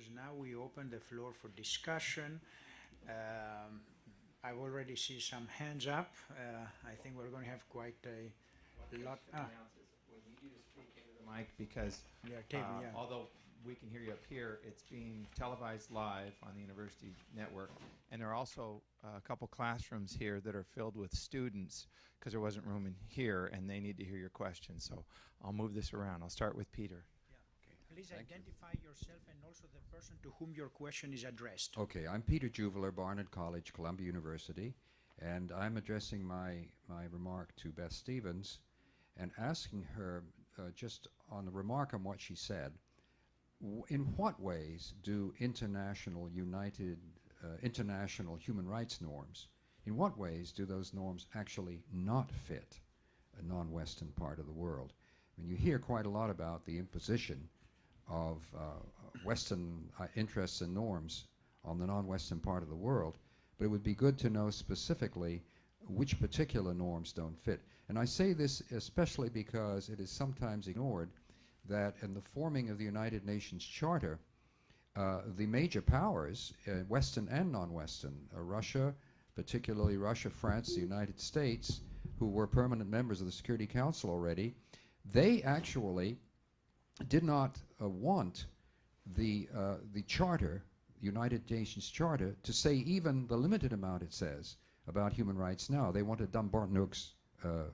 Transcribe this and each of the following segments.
speakers. Now we open the floor for discussion. I already see some hands up. I think we're going to have quite a lot. We need you to speak into the mic because although we can hear you up here, it's being televised live on the university network. And there are also a couple classrooms here that are filled with students because there wasn't room in here, and they need to hear your questions. So I'll move this around. I'll start with Peter. Please identify yourself and also the person to whom your question is addressed. Okay, I'm Peter Juveler, Barnard College, Columbia University, and I'm addressing my remark to Beth Stevens and asking her just on the remark on what she said, in what ways do international human rights norms, in what ways do those norms actually not fit a non-Western part of the world? I mean, you hear quite a lot about the imposition of Western interests and norms on the non-Western part of the world, but it would be good to know specifically which particular norms don't fit. And I say this especially because it is sometimes ignored that in the forming of the United Nations Charter, the major powers, Western and non-Western, Russia, particularly Russia, France, the United States, who were permanent members of the Security Council already, they actually did not want the charter, United Nations Charter, to say even the limited amount it says about human rights now. They wanted Dumbarton's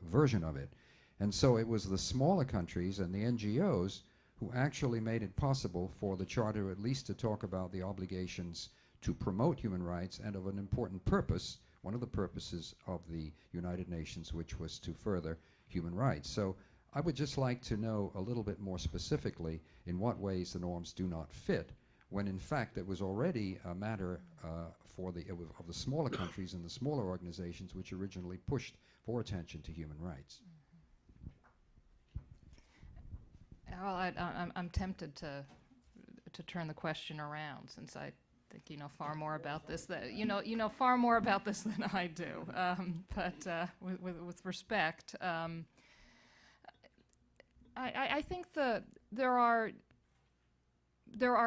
version of it. And so it was the smaller countries and the NGOs who actually made it possible for the Charter at least to talk about the obligations to promote human rights and of an important purpose, one of the purposes of the United Nations, which was to further human rights. So I would just like to know a little bit more specifically in what ways the norms do not fit, when in fact it was already a matter of the smaller countries and the smaller organizations which originally pushed for attention to human rights. Well, I'm tempted to turn the question around, since I think you know far more about this. You know far more about this than I do. But with respect, I think there are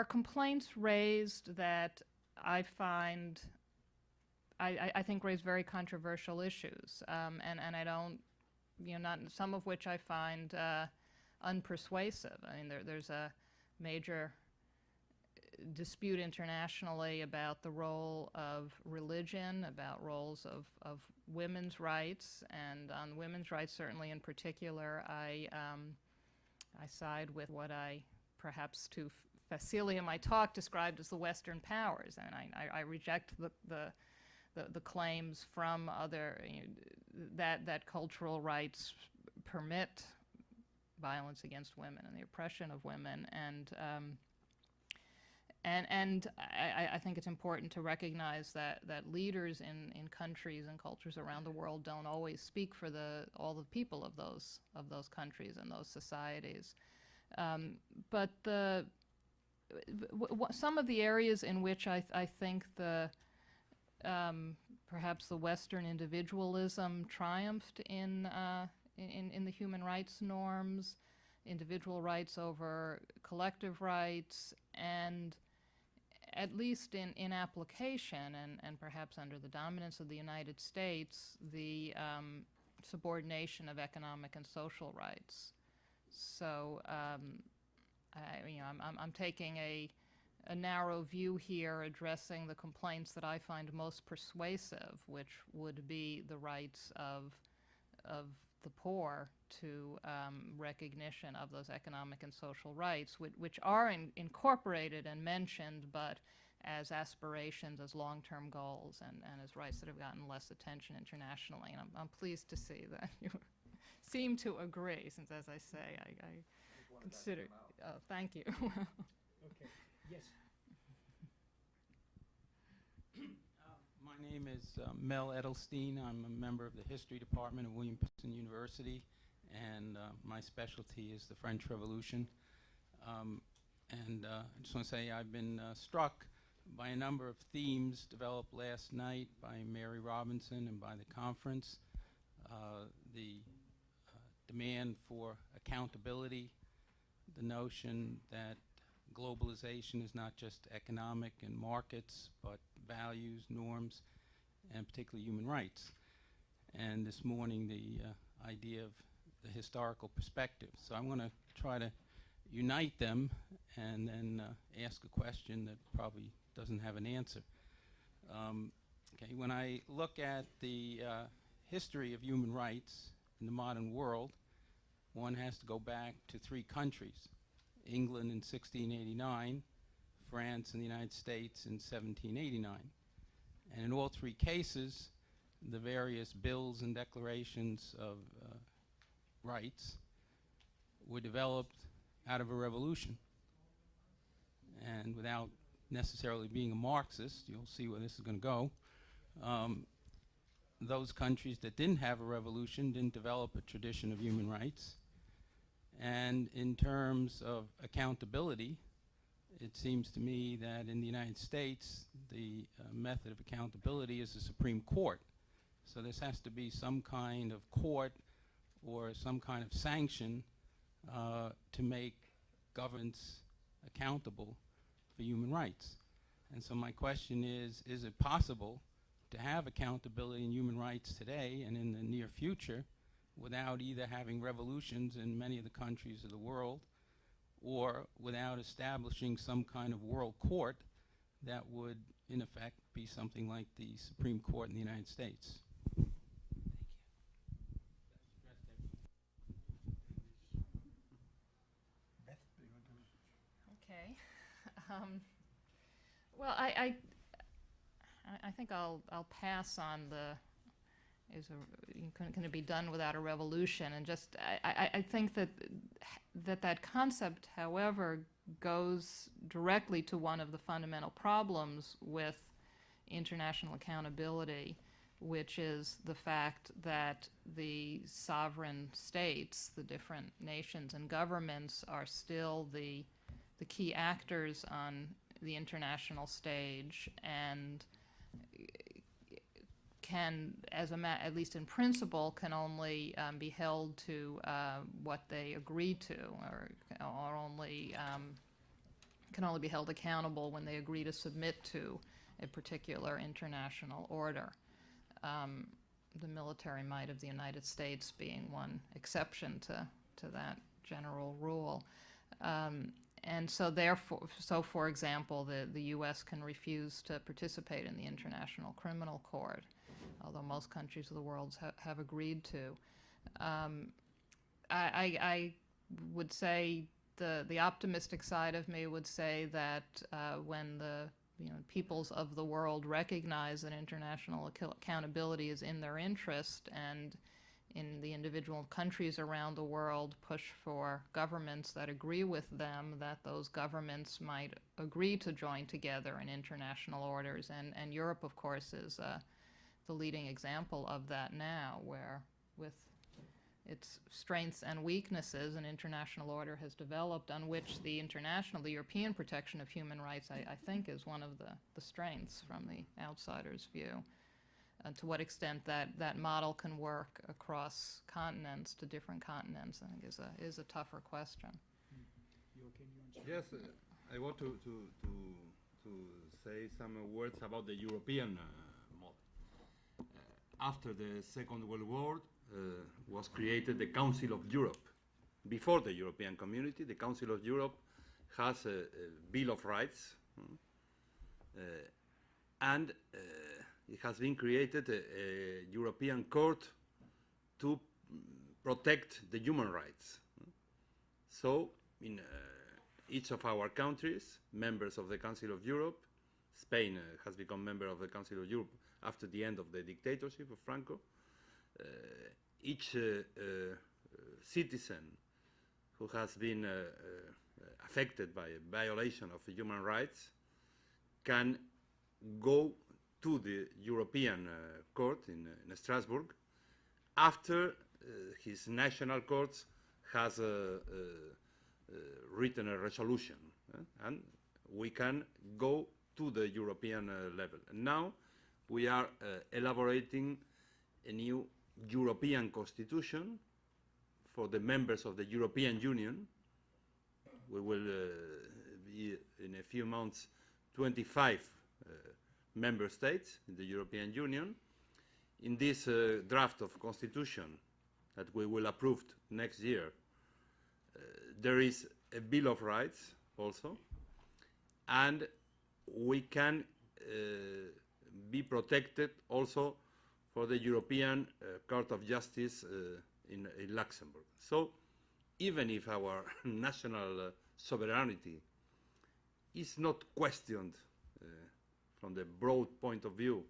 complaints raised that I find I think raise very controversial issues, and I don't, not some of which I find unpersuasive. I mean, there's a major dispute internationally about the role of religion, about roles of women's rights, and on women's rights certainly in particular, I side with what I perhaps to facility in my talk described as the Western powers, and I reject the claims from other that cultural rights permit violence against women and the oppression of women, and I think it's important to recognize that leaders in countries and cultures around the world don't always speak for all the people of those countries and those societies. But some of the areas in which I think perhaps the Western individualism triumphed in the human rights norms, individual rights over collective rights, and at least in application and perhaps under the dominance of the United States, the subordination of economic and social rights. So I'm taking a narrow view here, addressing the complaints that I find most persuasive, which would be the rights of the poor to recognition of those economic and social rights, which are incorporated and mentioned, but as aspirations, as long-term goals, and as rights that have gotten less attention internationally. And I'm pleased to see that you seem to agree, since, as I say, I consider... Oh, thank you. Okay. Yes. My name is Mel Edelstein. I'm a member of the History Department of William Penn University, and my specialty is the French Revolution. I just want to say I've been struck by a number of themes developed last night by Mary Robinson and by the conference. The demand for accountability, the notion that globalization is not just economic and markets, but values, norms, and particularly human rights. And this morning, the idea of the historical perspective. So I'm going to try to unite them and then ask a question that probably doesn't have an answer. Okay, when I look at the history of human rights in the modern world, one has to go back to 3 countries: England in 1689, France and the United States in 1789. And in all 3 cases, the various bills and declarations of rights were developed out of a revolution. And without necessarily being a Marxist, you'll see where this is going to go, those countries that didn't have a revolution didn't develop a tradition of human rights. And in terms of accountability, it seems to me that in the United States, the method of accountability is the Supreme Court. So this has to be some kind of court or some kind of sanction to make governments accountable for human rights. And so my question is it possible to have accountability in human rights today and in the near future without either having revolutions in many of the countries of the world or without establishing some kind of world court that would, in effect, be something like the Supreme Court in the United States? Beth, do you want to? Okay. Well, I think I'll pass on the can it be done without a revolution, and just I think that concept, however, goes directly to one of the fundamental problems with international accountability, which is the fact that the sovereign states, the different nations and governments, are still the key actors on the international stage, and can, at least in principle, can only be held to what they agree to, or only can only be held accountable when they agree to submit to a particular international order. The military might of the United States being one exception to that general rule. And so therefore, for example, the U.S. can refuse to participate in the International Criminal Court, although most countries of the world have agreed to. I would say the optimistic side of me would say that when the peoples of the world recognize that international accountability is in their interest, and in the individual countries around the world push for governments that agree with them, that those governments might agree to join together in international orders. And Europe, of course, is the leading example of that now, where with its strengths and weaknesses, an international order has developed on which the European protection of human rights, I think, is one of the strengths from the outsider's view. To what extent that model can work across continents, to different continents, I think is a tougher question. Joaquin, you want to Yes, I want to say some words about the European model. After the Second World War was created the Council of Europe. Before the European Community, the Council of Europe has a Bill of Rights, and it has been created a European Court to protect the human rights. So, in each of our countries, members of the Council of Europe, Spain has become member of the Council of Europe after the end of the dictatorship of Franco. Each citizen who has been affected by a violation of human rights can go to the European Court in Strasbourg after his national courts has written a resolution, and we can go to the European level. And now we are elaborating a new European Constitution for the members of the European Union. We will be in a few months 25 member states in the European Union. In this draft of constitution that we will approve next year, there is a Bill of Rights also, and we can be protected also for the European Court of Justice in Luxembourg. So even if our national sovereignty is not questioned from the broad point of view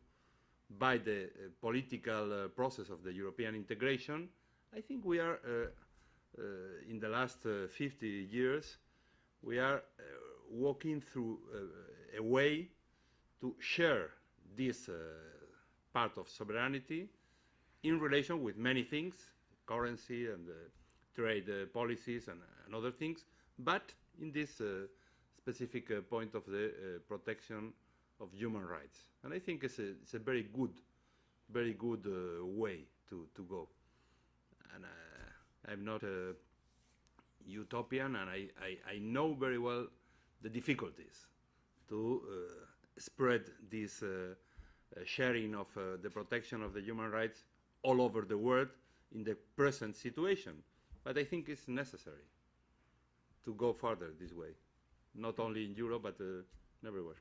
by the political process of the European integration, I think we are, in the last 50 years, we are walking through a way to share this part of sovereignty in relation with many things, currency and trade policies and other things, but in this specific point of the protection of human rights. And I think it's a very good way to go. And I'm not a utopian, and I know very well the difficulties to spread this sharing of the protection of the human rights all over the world in the present situation. But I think it's necessary to go further this way, not only in Europe, but everywhere.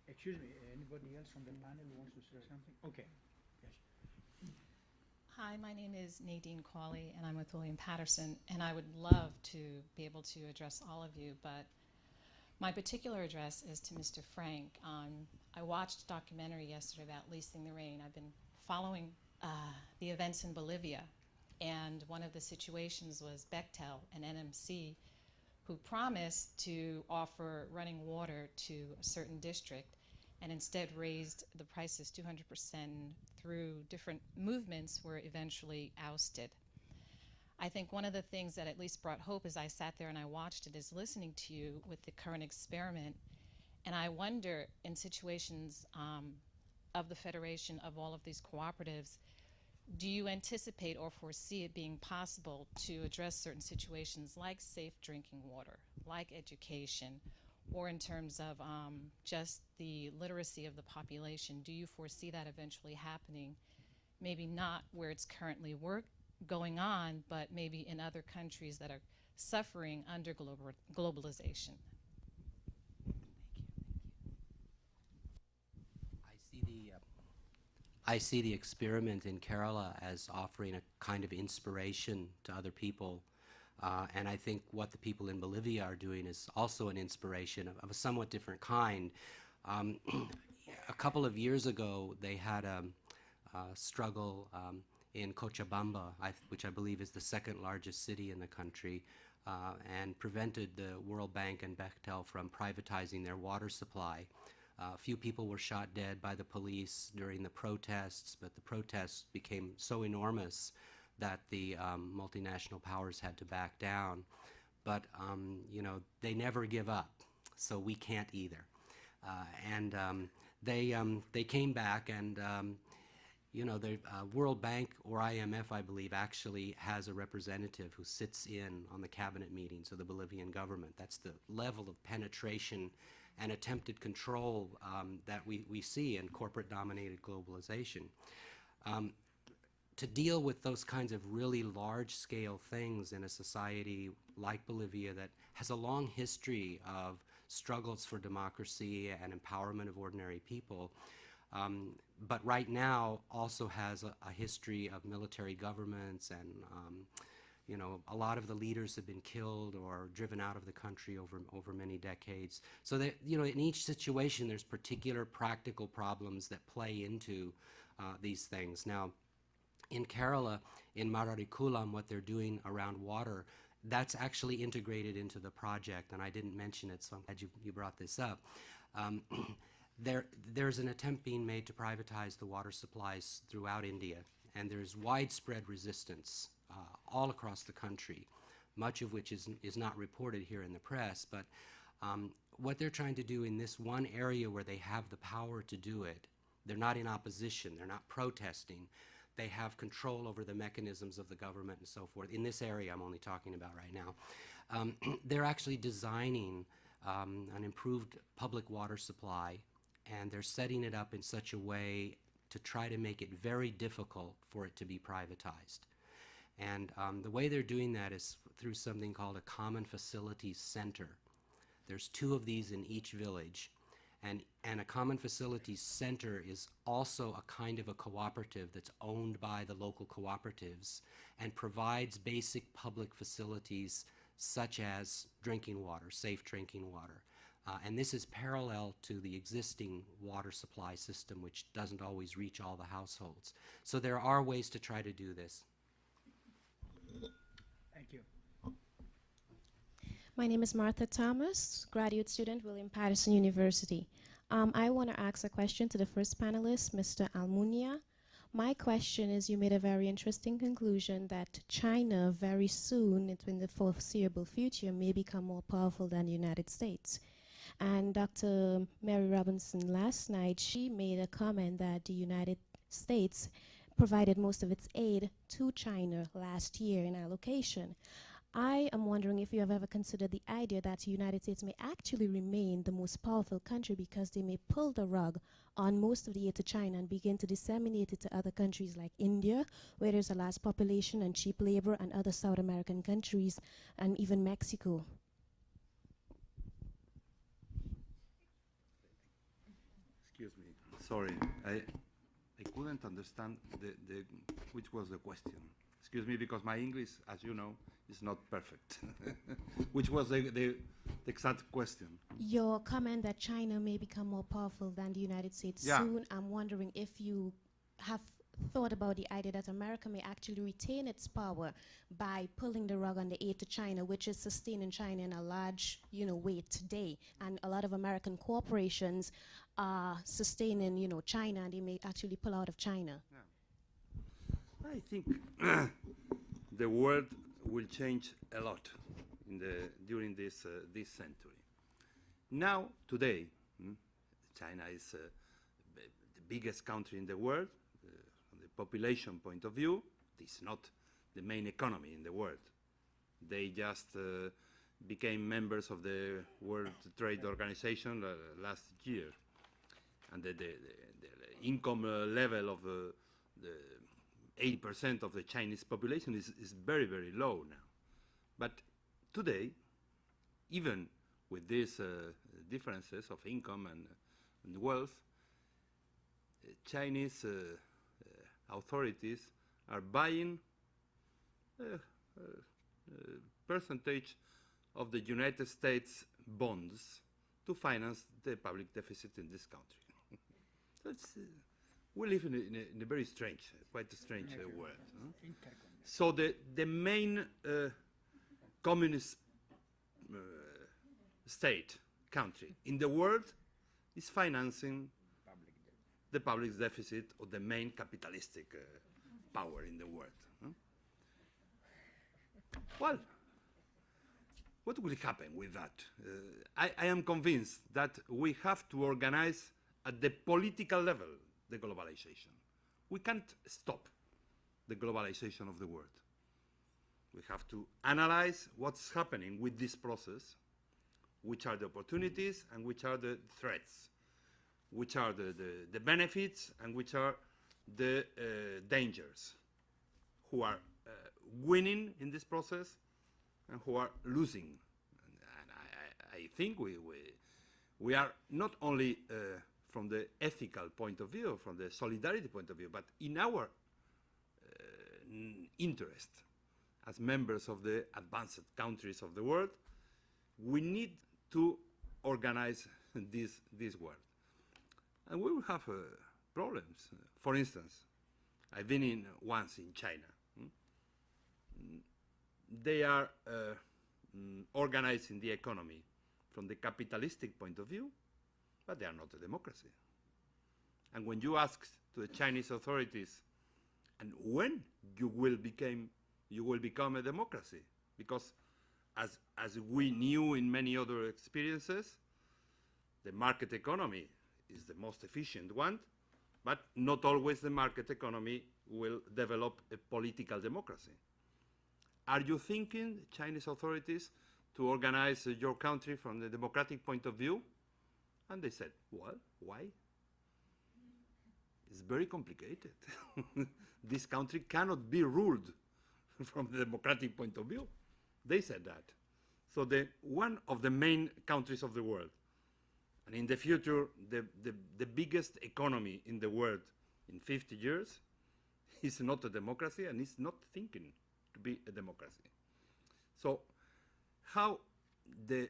Excuse me, anybody else on the panel who wants to say something? Okay. Yes. Hi, my name is Nadine Cawley, and I'm with William Patterson, and I would love to be able to address all of you, but my particular address is to Mr. Franke. I watched a documentary yesterday about Leasing the Rain. I've been following the events in Bolivia, and one of the situations was Bechtel, an NMC, who promised to offer running water to a certain district and instead raised the prices 200% through different movements, were eventually ousted. I think one of the things that at least brought hope as I sat there and I watched it is listening to you with the current experiment. And I wonder, in situations of the federation of all of these cooperatives, do you anticipate or foresee it being possible to address certain situations like safe drinking water, like education, or in terms of just the literacy of the population? Do you foresee that eventually happening, maybe not where it's currently going on, but maybe in other countries that are suffering under globalization? I see the experiment in Kerala as offering a kind of inspiration to other people. And I think what the people in Bolivia are doing is also an inspiration of a somewhat different kind. A couple of years ago, they had a struggle in Cochabamba, which I believe is the second largest city in the country, and prevented the World Bank and Bechtel from privatizing their water supply. A few people were shot dead by the police during the protests, but the protests became so enormous that the multinational powers had to back down. But you know, they never give up, so we can't either. They came back, and you know, the World Bank or IMF, I believe, actually has a representative who sits in on the cabinet meetings of the Bolivian government. That's the level of penetration and attempted control that we see in corporate-dominated globalization. To deal with those kinds of really large-scale things in a society like Bolivia that has a long history of struggles for democracy and empowerment of ordinary people, but right now also has a history of military governments, and you know, a lot of the leaders have been killed or driven out of the country over many decades. So that, you know, in each situation there's particular practical problems that play into these things. Now, in Kerala, in Mararikulam, what they're doing around water, that's actually integrated into the project, and I didn't mention it, so I'm glad you brought this up. There's an attempt being made to privatize the water supplies throughout India, and there's widespread resistance all across the country, much of which is not reported here in the press. But what they're trying to do in this one area where they have the power to do it, they're not in opposition, they're not protesting, they have control over the mechanisms of the government and so forth. In this area I'm only talking about right now, they're actually designing an improved public water supply, and they're setting it up in such a way to try to make it very difficult for it to be privatized. And the way they're doing that is through something called a Common Facilities Center. There's 2 of these in each village. And a Common Facilities Center is also a kind of a cooperative that's owned by the local cooperatives and provides basic public facilities such as drinking water, safe drinking water. And this is parallel to the existing water supply system, which doesn't always reach all the households. So there are ways to try to do this. Thank you. My name is Martha Thomas, graduate student, William Patterson University. I want to ask a question to the first panelist, Mr. Almunia. My question is, you made a very interesting conclusion that China very soon, in the foreseeable future, may become more powerful than the United States. And Dr. Mary Robinson last night, she made a comment that the United States provided most of its aid to China last year in allocation. I am wondering if you have ever considered the idea that the United States may actually remain the most powerful country because they may pull the rug on most of the aid to China and begin to disseminate it to other countries like India, where there's a large population and cheap labor, and other South American countries, and even Mexico. Excuse me, sorry, I couldn't understand which was the question. Excuse me, because my English, as you know, is not perfect. Which was the exact question? Your comment that China may become more powerful than the United States soon, I'm wondering if you have thought about the idea that America may actually retain its power by pulling the rug on the aid to China, which is sustaining China in a large, way today. And a lot of American corporations are sustaining, China, and they may actually pull out of China. Yeah. I think the world will change a lot during this century. Now, today, China is the biggest country in the world. From the population point of view, it's not the main economy in the world. They just became members of the World Trade Organization last year. And the income level of the 80% of the Chinese population is very, very low now. But today, even with these differences of income and wealth, Chinese authorities are buying a percentage of the United States bonds to finance the public deficit in this country. So we live in a very strange, quite a strange world. Huh? So the main communist state, country in the world is financing the public deficit of the main capitalistic power in the world. Huh? Well, what will happen with that? I am convinced that we have to organize at the political level the globalization. We can't stop the globalization of the world. We have to analyze what's happening with this process, which are the opportunities and which are the threats, which are the benefits and which are the dangers, who are winning in this process and who are losing. And I think we are not only from the ethical point of view, from the solidarity point of view, but in our interest as members of the advanced countries of the world, we need to organize this world. And we will have problems. For instance, I've been once in China. They are organizing the economy from the capitalistic point of view, but they are not a democracy. And when you ask to the Chinese authorities, and when you will become a democracy, because as we knew in many other experiences, the market economy is the most efficient one, but not always the market economy will develop a political democracy. Are you thinking, Chinese authorities, to organize your country from the democratic point of view? And they said, well, why? It's very complicated. This country cannot be ruled from the democratic point of view. They said that. So one of the main countries of the world, and in the future, the biggest economy in the world in 50 years is not a democracy and is not thinking to be a democracy. So how the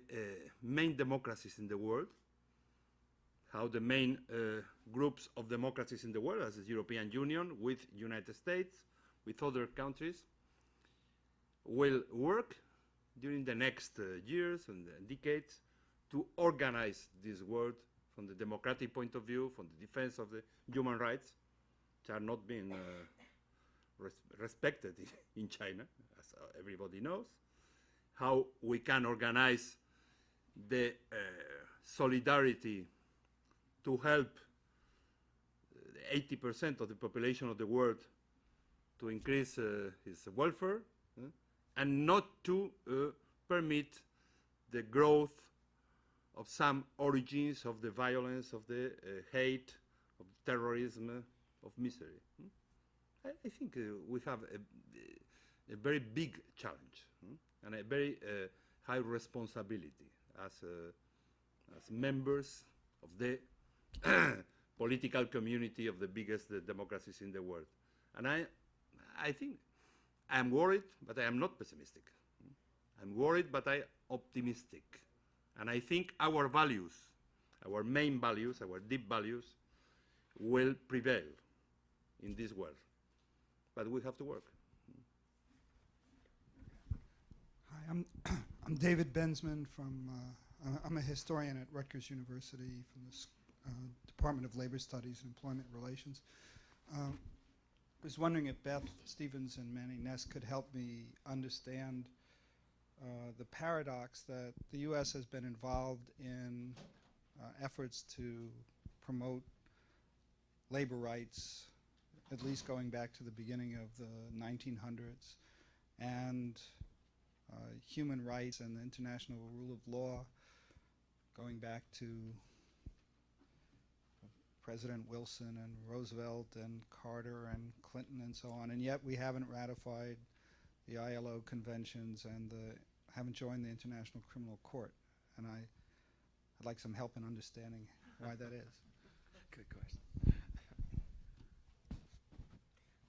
main democracies in the world, how the main groups of democracies in the world, as the European Union, with United States, with other countries, will work during the next years and decades to organize this world from the democratic point of view, from the defense of the human rights, which are not being respected in China, as everybody knows, how we can organize the solidarity to help 80% of the population of the world to increase its welfare, and not to permit the growth of some origins of the violence, of the hate, of terrorism, of misery. I think we have a very big challenge and a very high responsibility as members of the political community of the biggest democracies in the world. And I think I'm worried, but I am not pessimistic. I'm worried, but I'm optimistic. And I think our values, our main values, our deep values, will prevail in this world. But we have to work. Hi, I'm David Bensman from, I'm a historian at Rutgers University from the Department of Labor Studies and Employment Relations. I was wondering if Beth Stevens and Manny Ness could help me understand the paradox that the U.S. has been involved in efforts to promote labor rights, at least going back to the beginning of the 1900s, and human rights and the international rule of law going back to President Wilson and Roosevelt and Carter and Clinton and so on, and yet we haven't ratified the ILO conventions and haven't joined the International Criminal Court. And I'd like some help in understanding why that is. Good question.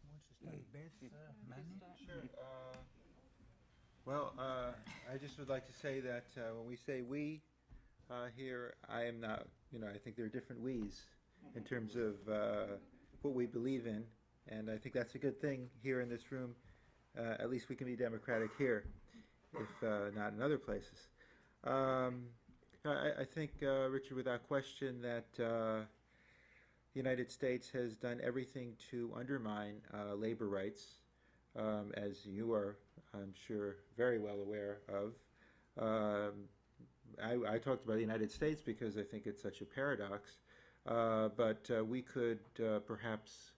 Who wants to start? Beth, Manny? Sure. Well, I just would like to say that when we say we here, I am not, I think there are different we's in terms of what we believe in, and I think that's a good thing here in this room. At least we can be democratic here, if not in other places. I think, Richard, without question, that the United States has done everything to undermine labor rights, as you are, I'm sure, very well aware of. I talked about the United States because I think it's such a paradox, but we could perhaps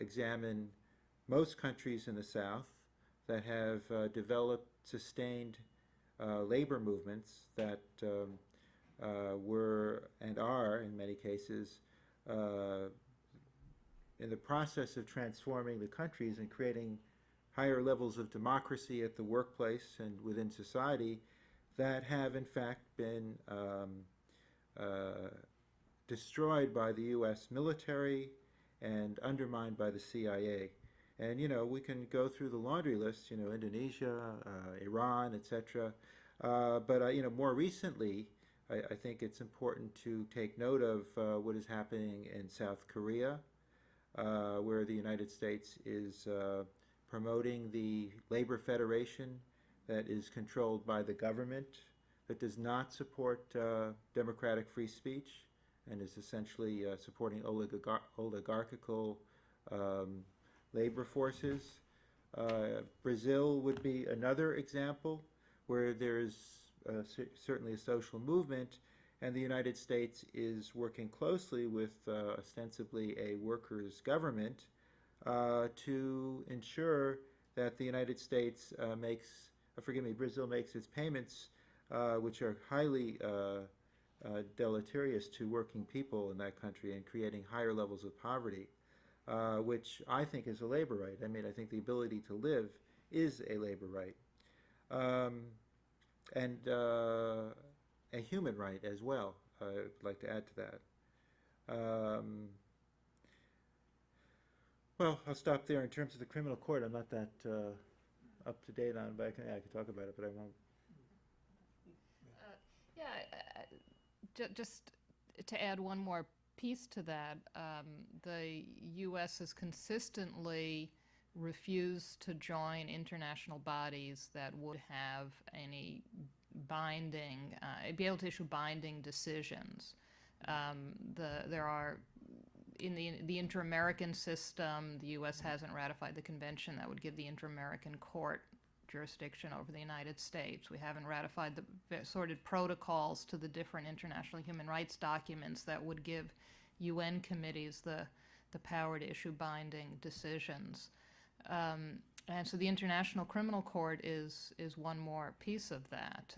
examine most countries in the South that have developed sustained labor movements that were and are, in many cases, in the process of transforming the countries and creating higher levels of democracy at the workplace and within society that have, in fact, been destroyed by the U.S. military and undermined by the CIA. And, we can go through the laundry list, Indonesia, Iran, etc. But, more recently, I think it's important to take note of what is happening in South Korea, where the United States is promoting the labor federation that is controlled by the government, that does not support democratic free speech, and is essentially supporting oligarchical labor forces. Brazil would be another example where there's certainly a social movement, and the United States is working closely with ostensibly a workers' government to ensure that the United States Brazil makes its payments which are highly deleterious to working people in that country and creating higher levels of poverty, which I think is a labor right. I mean, I think the ability to live is a labor right, and a human right as well. I'd like to add to that. Well, I'll stop there. In terms of the criminal court, I'm not that up to date on, but I can talk about it, but I won't. Just to add one more piece to that, the U.S. has consistently refused to join international bodies that would have any binding, be able to issue binding decisions. There are, in the Inter-American system, the U.S. hasn't ratified the convention that would give the Inter-American Court jurisdiction over the United States. We haven't ratified the assorted protocols to the different international human rights documents that would give UN committees the power to issue binding decisions. And so the International Criminal Court is one more piece of that.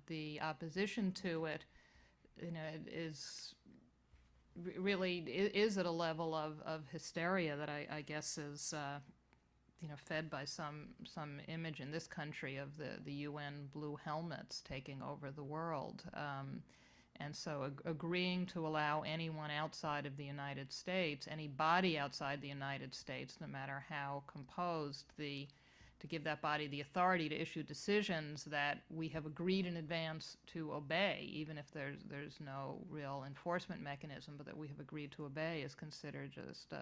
The opposition to it, is really is at a level of hysteria that I guess is fed by some image in this country of the UN blue helmets taking over the world. And so agreeing to allow anyone outside of the United States, any body outside the United States, no matter how composed, to give that body the authority to issue decisions that we have agreed in advance to obey, even if there's no real enforcement mechanism, but that we have agreed to obey, is considered just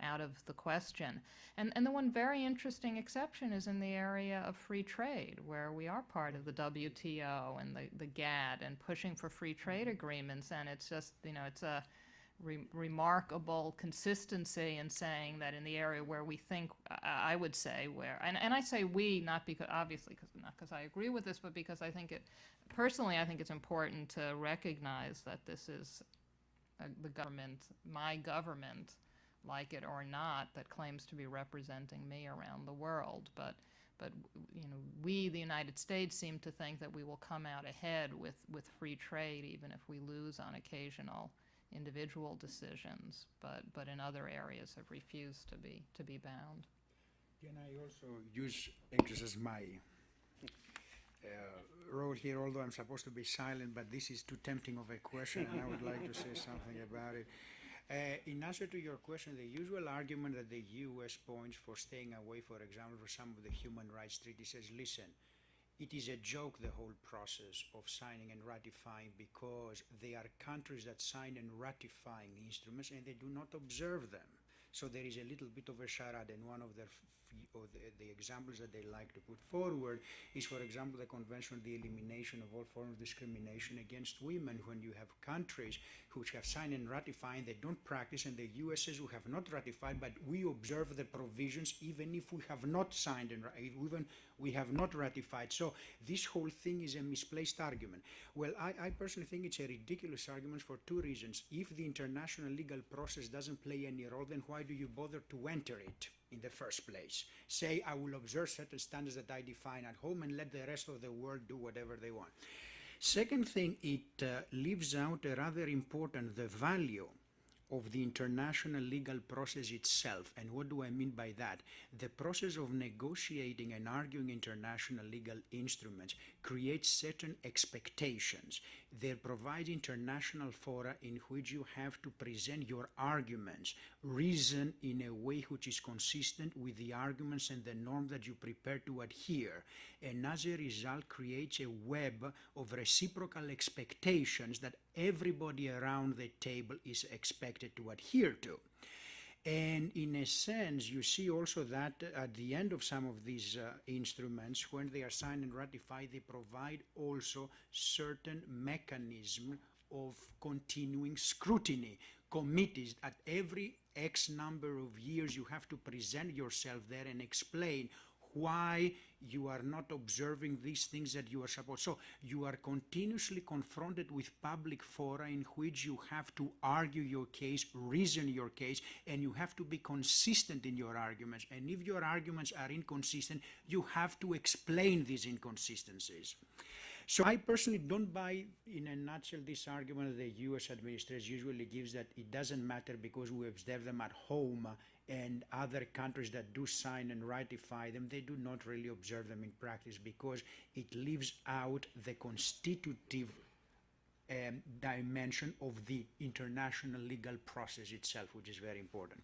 out of the question. And the one very interesting exception is in the area of free trade, where we are part of the WTO and the GATT and pushing for free trade agreements. And it's just, it's a remarkable consistency in saying that in the area where we think, I would say and I say we, not because, obviously, not because I agree with this, but because I think personally, I think it's important to recognize that this is the government, my government, like it or not, that claims to be representing me around the world. But we, the United States, seem to think that we will come out ahead with free trade, even if we lose on occasional individual decisions. But in other areas have refused to be bound. Can I also use English as my role here, although I'm supposed to be silent, but this is too tempting of a question, and I would like to say something about it. In answer to your question, the usual argument that the U.S. points for staying away, for example, for some of the human rights treaties says, listen, it is a joke, the whole process of signing and ratifying, because they are countries that sign and ratifying instruments and they do not observe them. So there is a little bit of a charade, and one of the examples that they like to put forward is, for example, the Convention on the Elimination of All Forms of Discrimination Against Women, when you have countries which have signed and ratified, they don't practice, and the U.S. says we have not ratified, but we observe the provisions even if we have not signed and even we have not ratified. So this whole thing is a misplaced argument. Well, I personally think it's a ridiculous argument for two reasons. If the international legal process doesn't play any role, then why do you bother to enter it in the first place? Say, I will observe certain standards that I define at home and let the rest of the world do whatever they want. Second thing, it leaves out a rather important, the value of the international legal process itself. And what do I mean by that? The process of negotiating and arguing international legal instruments creates certain expectations. They provide international fora in which you have to present your arguments, reason in a way which is consistent with the arguments and the norm that you prepare to adhere. And as a result, creates a web of reciprocal expectations that everybody around the table is expected to adhere to. And in a sense, you see also that at the end of some of these instruments, when they are signed and ratified, they provide also certain mechanism of continuing scrutiny. Committees at every X number of years, you have to present yourself there and explain why you are not observing these things that you are supposed. So you are continuously confronted with public fora in which you have to argue your case, reason your case, and you have to be consistent in your arguments. And if your arguments are inconsistent, you have to explain these inconsistencies. So I personally don't buy, in a nutshell, this argument that the U.S. administration usually gives, that it doesn't matter because we observe them at home, and other countries that do sign and ratify them, they do not really observe them in practice, because it leaves out the constitutive dimension of the international legal process itself, which is very important.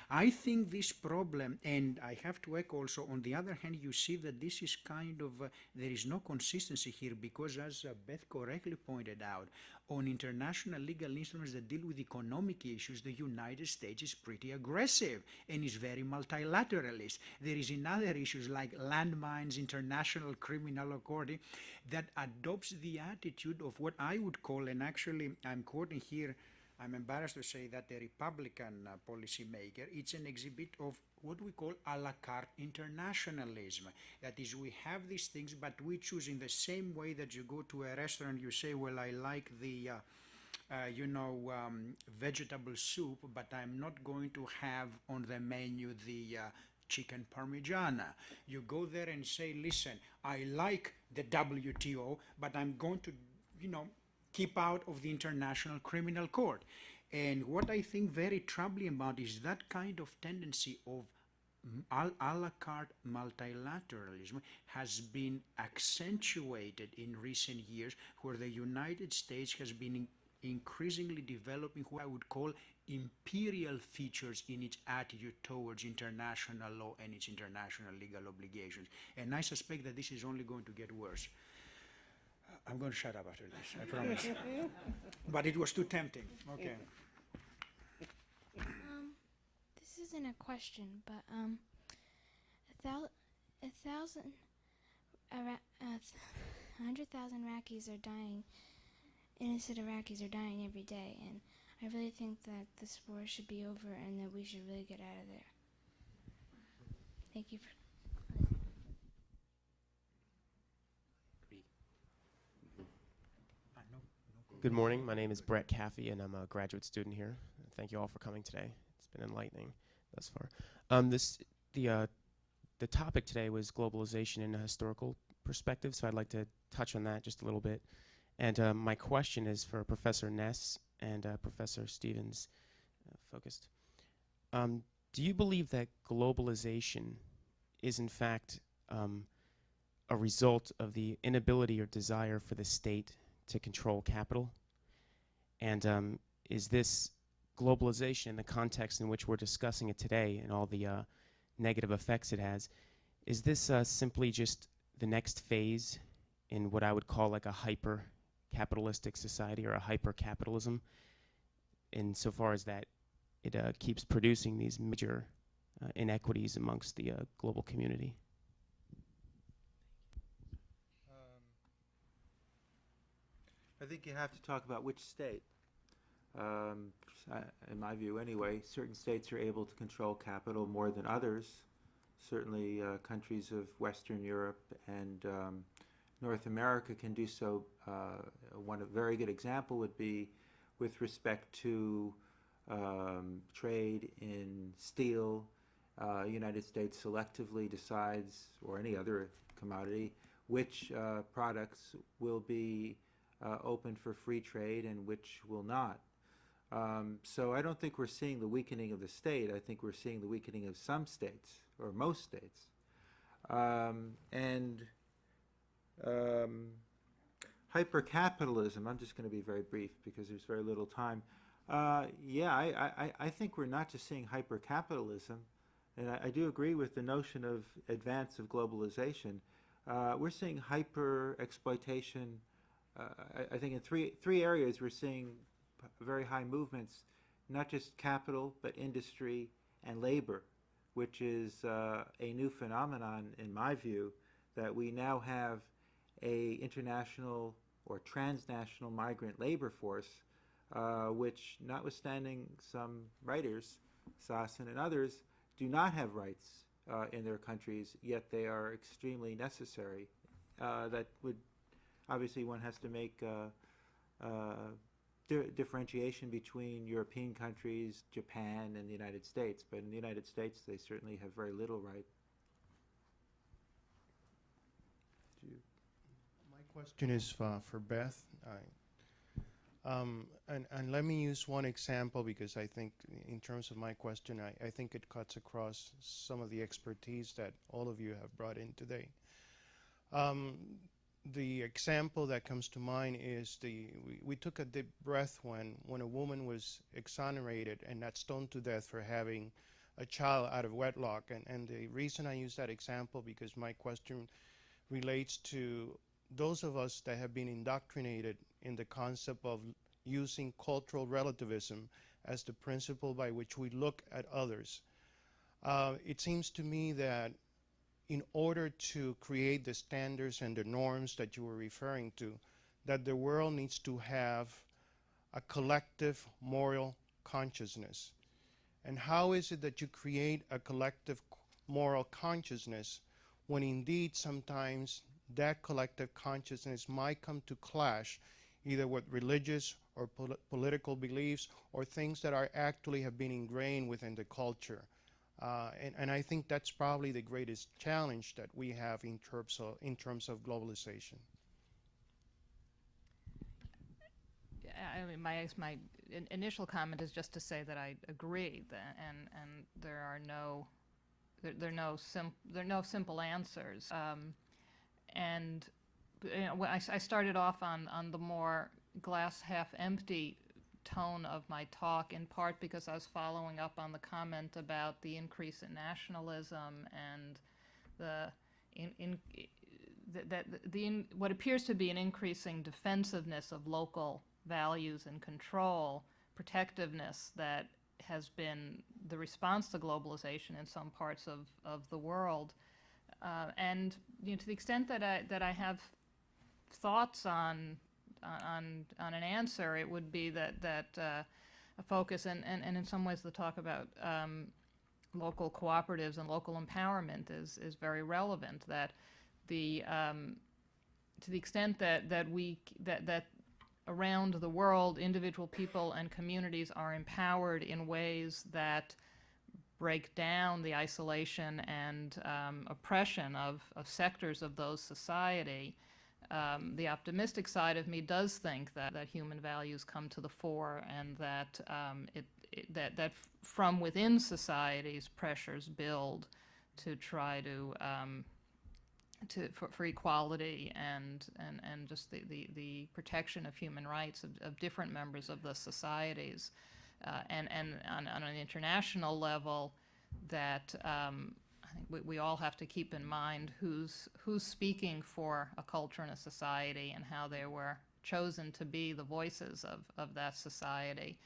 I think this problem, and I have to echo also, on the other hand, you see that this is kind of, there is no consistency here, because as Beth correctly pointed out, on international legal instruments that deal with economic issues, the United States is pretty aggressive and is very multilateralist. There is in other issues like landmines, international criminal court, that adopts the attitude of what I would call, and actually I'm quoting here, I'm embarrassed to say that the Republican policymaker, it's an exhibit of what we call a la carte internationalism. That is, we have these things, but we choose in the same way that you go to a restaurant, you say, well, I like the, vegetable soup, but I'm not going to have on the menu the chicken parmigiana. You go there and say, listen, I like the WTO, but I'm going to, keep out of the International Criminal Court. And what I think very troubling about is that kind of tendency of a la carte multilateralism has been accentuated in recent years, where the United States has been increasingly developing what I would call imperial features in its attitude towards international law and its international legal obligations. And I suspect that this is only going to get worse. I'm going to shut up after this, I promise. But it was too tempting. Okay. This isn't a question, but 100,000 Iraqis are dying. Innocent Iraqis are dying every day, and I really think that this war should be over and that we should really get out of there. Thank you for. Good morning. My name is Brett Caffey, and I'm a graduate student here. Thank you all for coming today. It's been enlightening thus far. The topic today was globalization in a historical perspective, so I'd like to touch on that just a little bit. And my question is for Professor Ness and Professor Stevens, focused. Do you believe that globalization is in fact a result of the inability or desire for the state to control capital? And is this globalization, in the context in which we're discussing it today and all the negative effects it has, is this simply just the next phase in what I would call like a hyper-capitalistic society or a hyper-capitalism, insofar as that it keeps producing these major inequities amongst the global community? I think you have to talk about which state. In my view anyway, certain states are able to control capital more than others. Certainly countries of Western Europe and North America can do so. One very good example would be with respect to trade in steel. United States selectively decides, or any other commodity, which products will be open for free trade and which will not. So I don't think we're seeing the weakening of the state. I think we're seeing the weakening of some states, or most states. Hyper-capitalism, I'm just going to be very brief because there's very little time. I think we're not just seeing hyper-capitalism, and I do agree with the notion of advance of globalization. We're seeing hyper-exploitation. I think in three areas we're seeing very high movements, not just capital, but industry and labor, which is a new phenomenon in my view, that we now have a international or transnational migrant labor force, which, notwithstanding some writers, Sasson and others, do not have rights in their countries, yet they are extremely necessary. That would, obviously one has to make differentiation between European countries, Japan, and the United States, but in the United States they certainly have very little right. My question is for Beth. And let me use one example because I think in terms of my question, I think it cuts across some of the expertise that all of you have brought in today. The example that comes to mind is we took a deep breath when a woman was exonerated and not stoned to death for having a child out of wedlock. And the reason I use that example because my question relates to those of us that have been indoctrinated in the concept of using cultural relativism as the principle by which we look at others. It seems to me that in order to create the standards and the norms that you were referring to, that the world needs to have a collective moral consciousness. And how is it that you create a collective moral consciousness when indeed sometimes that collective consciousness might come to clash either with religious or political beliefs or things that are actually have been ingrained within the culture? And I think that's probably the greatest challenge that we have in terms of globalization. I mean, my initial comment is just to say that I agree, and there are no simple answers. And you know, I started off on the more glass half empty tone of my talk, in part because I was following up on the comment about the increase in nationalism and what appears to be an increasing defensiveness of local values and control, protectiveness that has been the response to globalization in some parts of the world. And you know, to the extent that I have thoughts on an answer, it would be that a focus and in some ways the talk about local cooperatives and local empowerment is very relevant. That to the extent that around the world, individual people and communities are empowered in ways that break down the isolation and oppression of sectors of those society. The optimistic side of me does think that human values come to the fore, and that that from within societies pressures build to try for equality and just the protection of human rights of different members of the societies, and on an international level, that I think we all have to keep in mind who's speaking for a culture and a society and how they were chosen to be the voices of that society.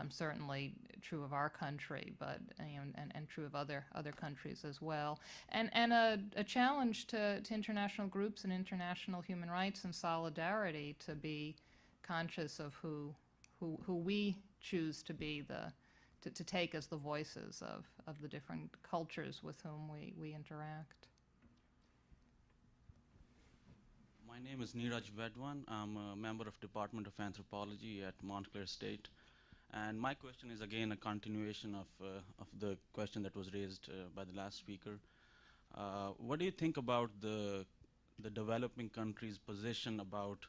Certainly true of our country, but you know, and true of other countries as well. And a challenge to international groups and international human rights and solidarity to be conscious of who we choose to be to take as the voices of the different cultures with whom we interact. My name is Neeraj Vedwan. I'm a member of Department of Anthropology at Montclair State. And my question is again a continuation of the question that was raised by the last speaker. What do you think about the developing countries' position about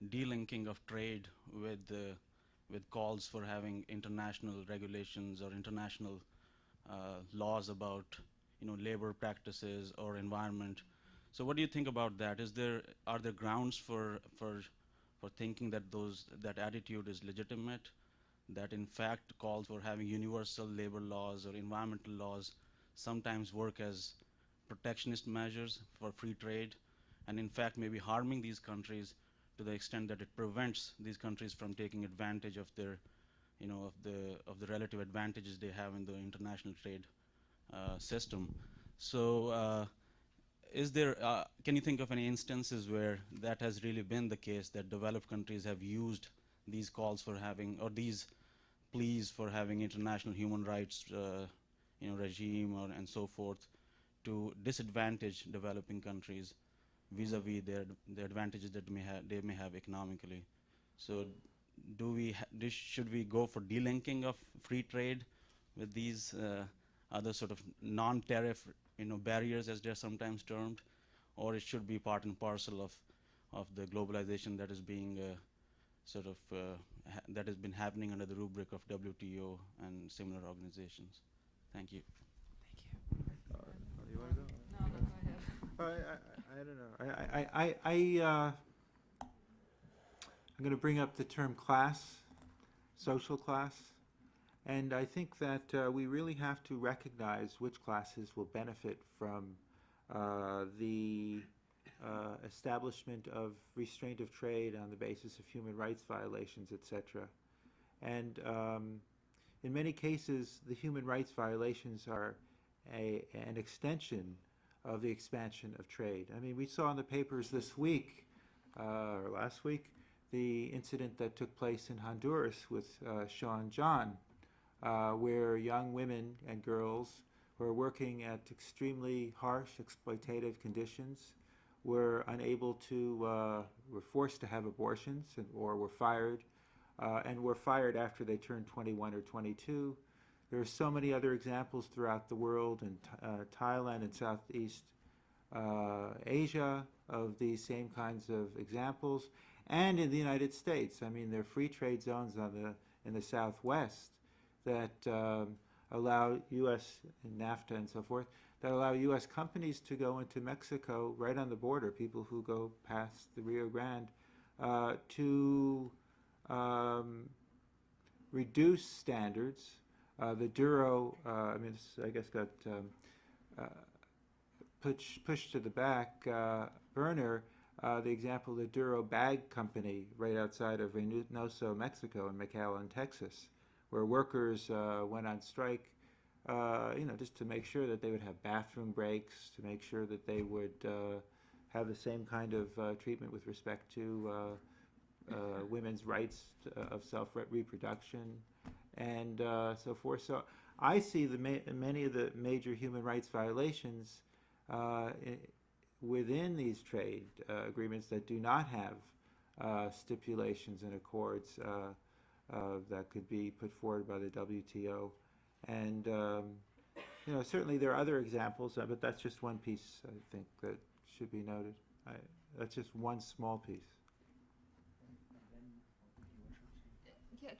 delinking of trade with calls for having international regulations or international laws about labor practices or environment? So what do you think about that? Are there grounds for thinking that that attitude is legitimate? That in fact calls for having universal labor laws or environmental laws sometimes work as protectionist measures for free trade, and in fact maybe harming these countries to the extent that it prevents these countries from taking advantage of their, of the relative advantages they have in the international trade system. So can you think of any instances where that has really been the case, that developed countries have used these calls for having, or these pleas for having international human rights regime and so forth to disadvantage developing countries vis-a-vis the advantages that they may have economically? So should we go for delinking of free trade with these other sort of non-tariff barriers, as they're sometimes termed, or it should be part and parcel of the globalization that is being that has been happening under the rubric of WTO and similar organizations. Thank you. You want to go? No, go ahead. I don't know. I'm going to bring up the term class, social class, and I think that we really have to recognize which classes will benefit from the establishment of restraint of trade on the basis of human rights violations, etc. And in many cases, the human rights violations are an extension of the expansion of trade. I mean, we saw in the papers this week, or last week, the incident that took place in Honduras with Sean John, where young women and girls who are working at extremely harsh, exploitative conditions were unable to, were forced to have abortions or were fired, and were fired after they turned 21 or 22. There are so many other examples throughout the world, in Thailand and Southeast Asia, of these same kinds of examples, and in the United States. I mean, there are free trade zones in the Southwest that allow U.S. and NAFTA and so forth, that allow U.S. companies to go into Mexico right on the border, people who go past the Rio Grande, to reduce standards. The Duro, I guess got pushed to the back burner, the example of the Duro Bag Company right outside of Reynosa, Mexico, and McAllen, Texas, where workers went on strike, just to make sure that they would have bathroom breaks, to make sure that they would have the same kind of treatment with respect to women's rights of self-reproduction, and so forth. So I see many of the major human rights violations within these trade agreements that do not have stipulations and accords that could be put forward by the WTO. And certainly there are other examples, but that's just one piece, I think, that should be noted. That's just one small piece. Yeah,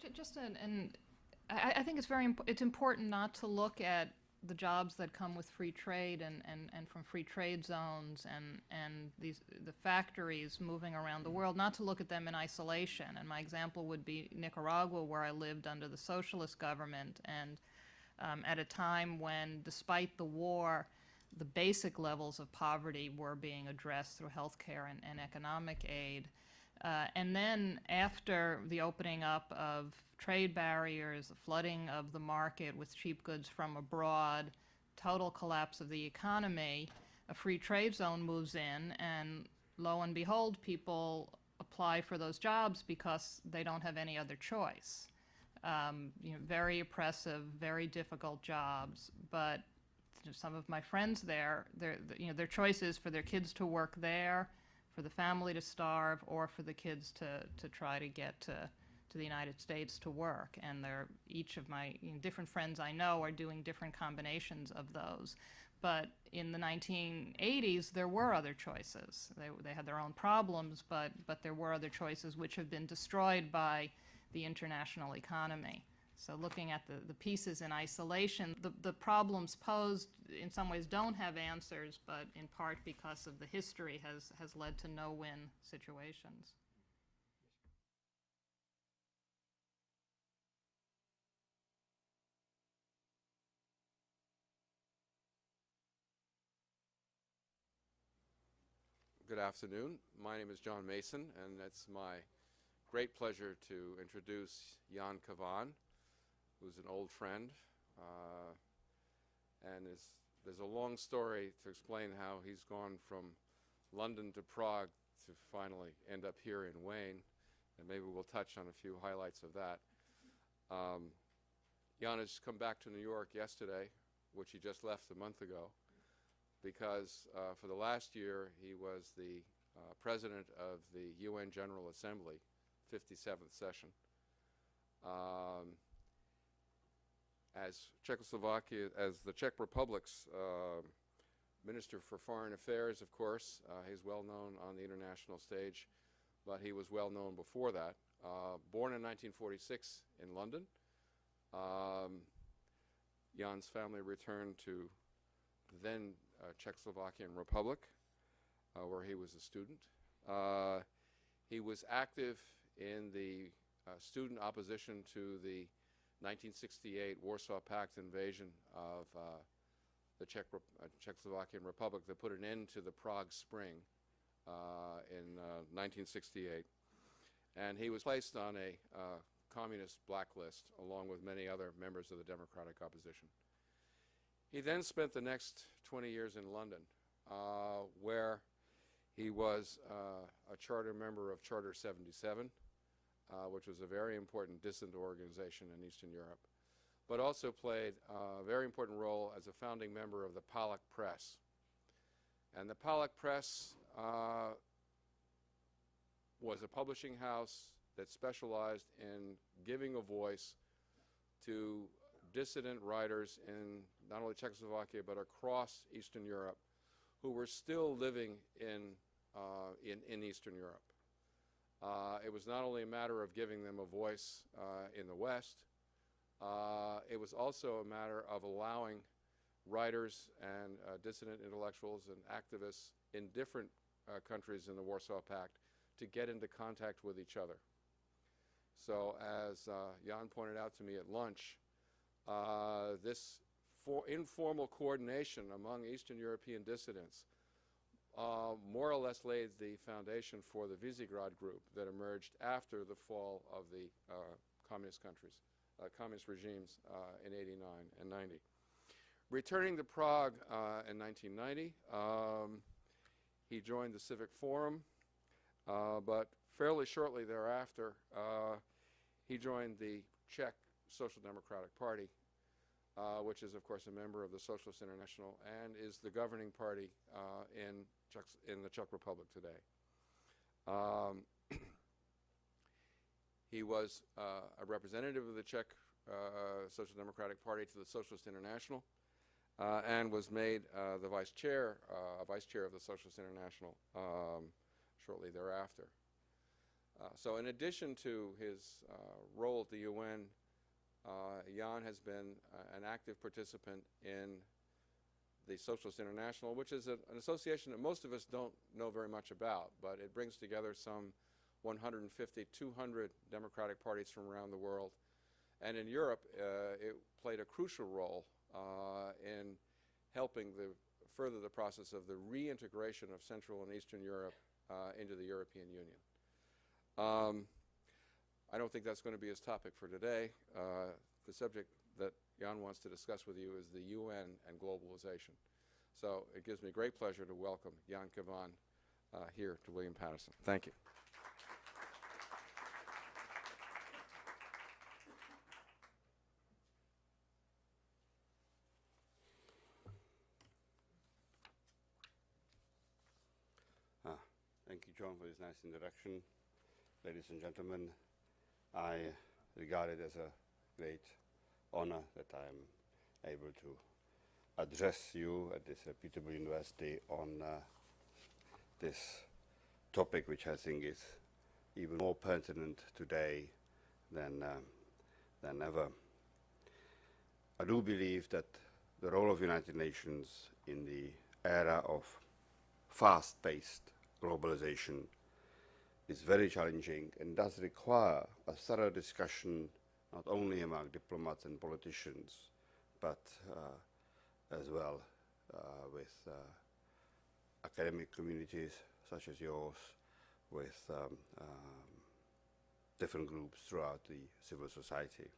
I think it's important not to look at the jobs that come with free trade and from free trade zones and the factories moving around the world, not to look at them in isolation. And my example would be Nicaragua, where I lived under the socialist government, and at a time when, despite the war, the basic levels of poverty were being addressed through healthcare and economic aid. And then after the opening up of trade barriers, the flooding of the market with cheap goods from abroad, total collapse of the economy, a free trade zone moves in, and lo and behold, people apply for those jobs because they don't have any other choice. Very oppressive, very difficult jobs, but some of my friends there, their choice is for their kids to work there, for the family to starve, or for the kids to try to get to the United States to work. And each of my different friends I know are doing different combinations of those. But in the 1980s, there were other choices. They had their own problems, but there were other choices which have been destroyed by the international economy. So looking at the pieces in isolation, the problems posed in some ways don't have answers, but in part because of the history has led to no-win situations. Good afternoon. My name is John Mason, and it's my great pleasure to introduce Jan Kavan, who's an old friend, and there's a long story to explain how he's gone from London to Prague to finally end up here in Wayne, and maybe we'll touch on a few highlights of that. Jan has come back to New York yesterday, which he just left a month ago, because for the last year he was the president of the UN General Assembly, 57th session. As the Czech Republic's Minister for Foreign Affairs, of course. He's well known on the international stage, but he was well known before that. Born in 1946 in London, Jan's family returned to then Czechoslovakian Republic, where he was a student. He was active in the student opposition to the 1968 Warsaw Pact invasion of the Czechoslovakian Republic that put an end to the Prague Spring in 1968. And he was placed on a communist blacklist along with many other members of the democratic opposition. He then spent the next 20 years in London, where he was a charter member of Charter 77, which was a very important dissident organization in Eastern Europe, but also played a very important role as a founding member of the Pollock Press. And the Pollock Press was a publishing house that specialized in giving a voice to dissident writers in not only Czechoslovakia but across Eastern Europe who were still living in Eastern Europe. It was not only a matter of giving them a voice in the West, it was also a matter of allowing writers and dissident intellectuals and activists in different countries in the Warsaw Pact to get into contact with each other. So as Jan pointed out to me at lunch, this informal coordination among Eastern European dissidents more or less laid the foundation for the Visegrad group that emerged after the fall of the communist countries, communist regimes in 89 and 90. Returning to Prague in 1990, he joined the Civic Forum, but fairly shortly thereafter, he joined the Czech Social Democratic Party, which is, of course, a member of the Socialist International and is the governing party in the Czech Republic today. He was a representative of the Czech Social Democratic Party to the Socialist International and was made the vice chair of the Socialist International shortly thereafter. So in addition to his role at the UN, Jan has been an active participant in the Socialist International, which is an association that most of us don't know very much about, but it brings together some 150, 200 democratic parties from around the world. And in Europe, it played a crucial role in helping further the process of the reintegration of Central and Eastern Europe into the European Union. I don't think that's going to be his topic for today. The subject that Jan wants to discuss with you is the UN and globalization. So it gives me great pleasure to welcome Jan Kavan here to William Paterson. Thank you. Thank you, John, for this nice introduction. Ladies and gentlemen, I regard it as a great honor that I'm able to address you at this reputable university on this topic, which I think is even more pertinent today than ever. I do believe that the role of United Nations in the era of fast-paced globalization is very challenging and does require a thorough discussion not only among diplomats and politicians, but as well with academic communities such as yours, with different groups throughout the civil society.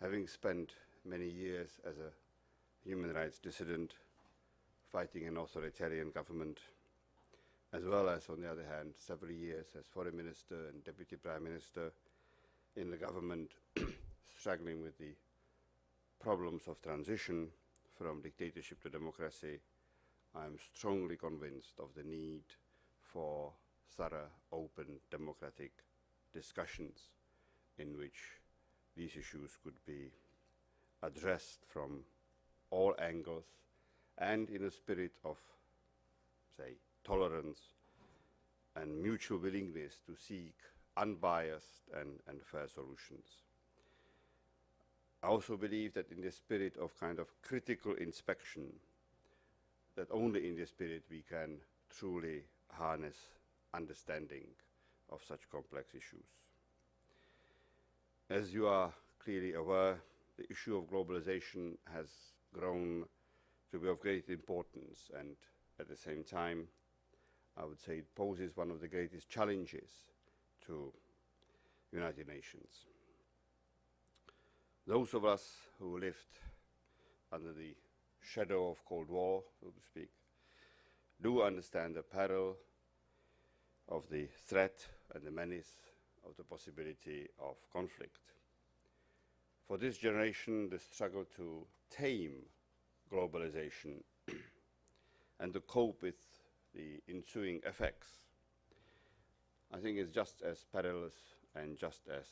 Having spent many years as a human rights dissident, fighting an authoritarian government, as well as, on the other hand, several years as foreign minister and deputy prime minister in the government, struggling with the problems of transition from dictatorship to democracy, I am strongly convinced of the need for thorough, open, democratic discussions in which these issues could be addressed from all angles and in a spirit of, say, tolerance and mutual willingness to seek unbiased and fair solutions. I also believe that in the spirit of kind of critical inspection, that only in this spirit we can truly harness understanding of such complex issues. As you are clearly aware, the issue of globalization has grown to be of great importance, and at the same time, I would say it poses one of the greatest challenges to United Nations. Those of us who lived under the shadow of Cold War, so to speak, do understand the peril of the threat and the menace of the possibility of conflict. For this generation, the struggle to tame globalization and to cope with the ensuing effects, I think is just as perilous and just as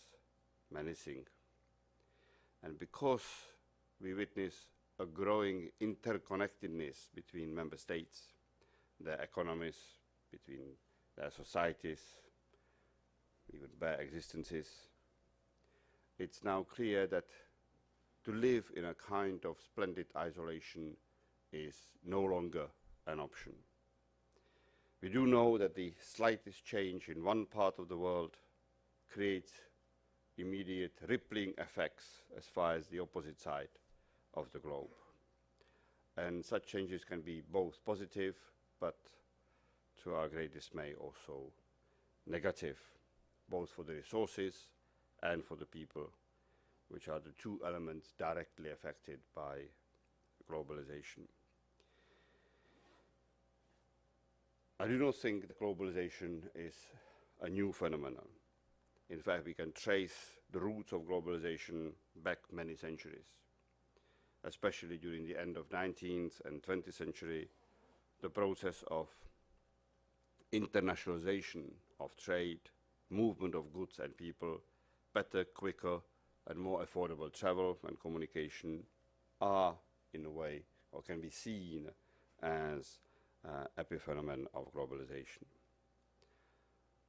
menacing. And because we witness a growing interconnectedness between member states, their economies, between their societies, even bare existences, it's now clear that to live in a kind of splendid isolation is no longer an option. We do know that the slightest change in one part of the world creates immediate rippling effects as far as the opposite side of the globe. And such changes can be both positive, but to our great dismay also negative, both for the resources and for the people, which are the two elements directly affected by globalization. I do not think that globalization is a new phenomenon. In fact, we can trace the roots of globalization back many centuries, especially during the end of 19th and 20th century. The process of internationalization of trade, movement of goods and people, better, quicker, and more affordable travel and communication are, in a way, or can be seen as epiphenomenon of globalization.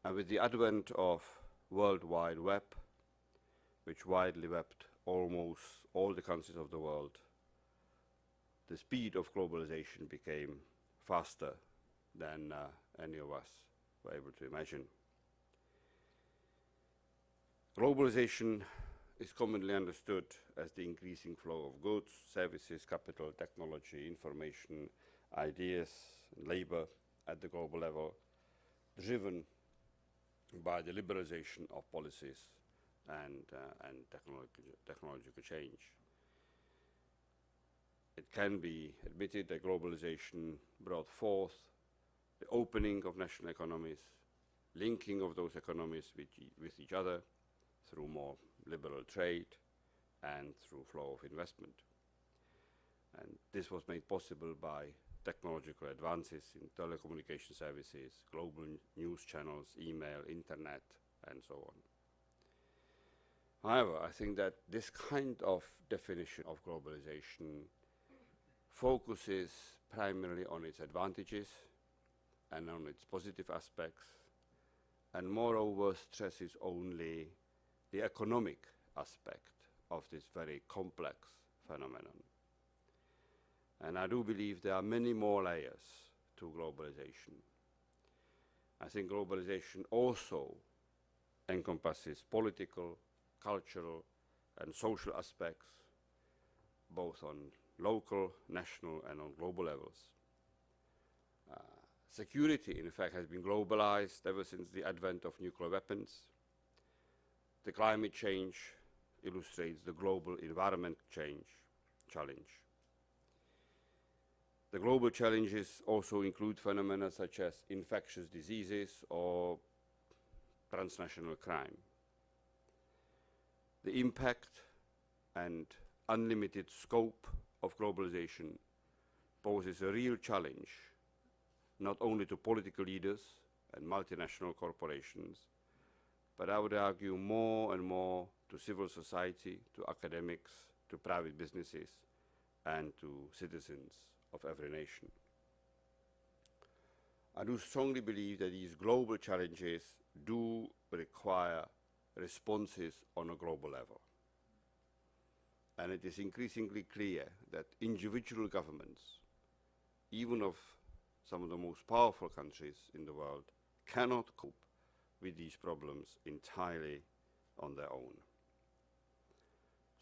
And with the advent of World Wide Web, which widely webbed almost all the countries of the world, the speed of globalization became faster than any of us were able to imagine. Globalization is commonly understood as the increasing flow of goods, services, capital, technology, information, ideas, and labor at the global level, driven by the liberalization of policies and technological change. It can be admitted that globalization brought forth the opening of national economies, linking of those economies with each other through more liberal trade and through flow of investment. And this was made possible by technological advances in telecommunication services, global news channels, email, internet, and so on. However, I think that this kind of definition of globalization focuses primarily on its advantages and on its positive aspects, and moreover stresses only the economic aspect of this very complex phenomenon. And I do believe there are many more layers to globalization. I think globalization also encompasses political, cultural, and social aspects, both on local, national, and on global levels. Security, in fact, has been globalized ever since the advent of nuclear weapons. The climate change illustrates the global environment challenge. The global challenges also include phenomena such as infectious diseases or transnational crime. The impact and unlimited scope of globalization poses a real challenge not only to political leaders and multinational corporations, but I would argue more and more to civil society, to academics, to private businesses, and to citizens of every nation. I do strongly believe that these global challenges do require responses on a global level. And it is increasingly clear that individual governments, even of some of the most powerful countries in the world, cannot cope with these problems entirely on their own.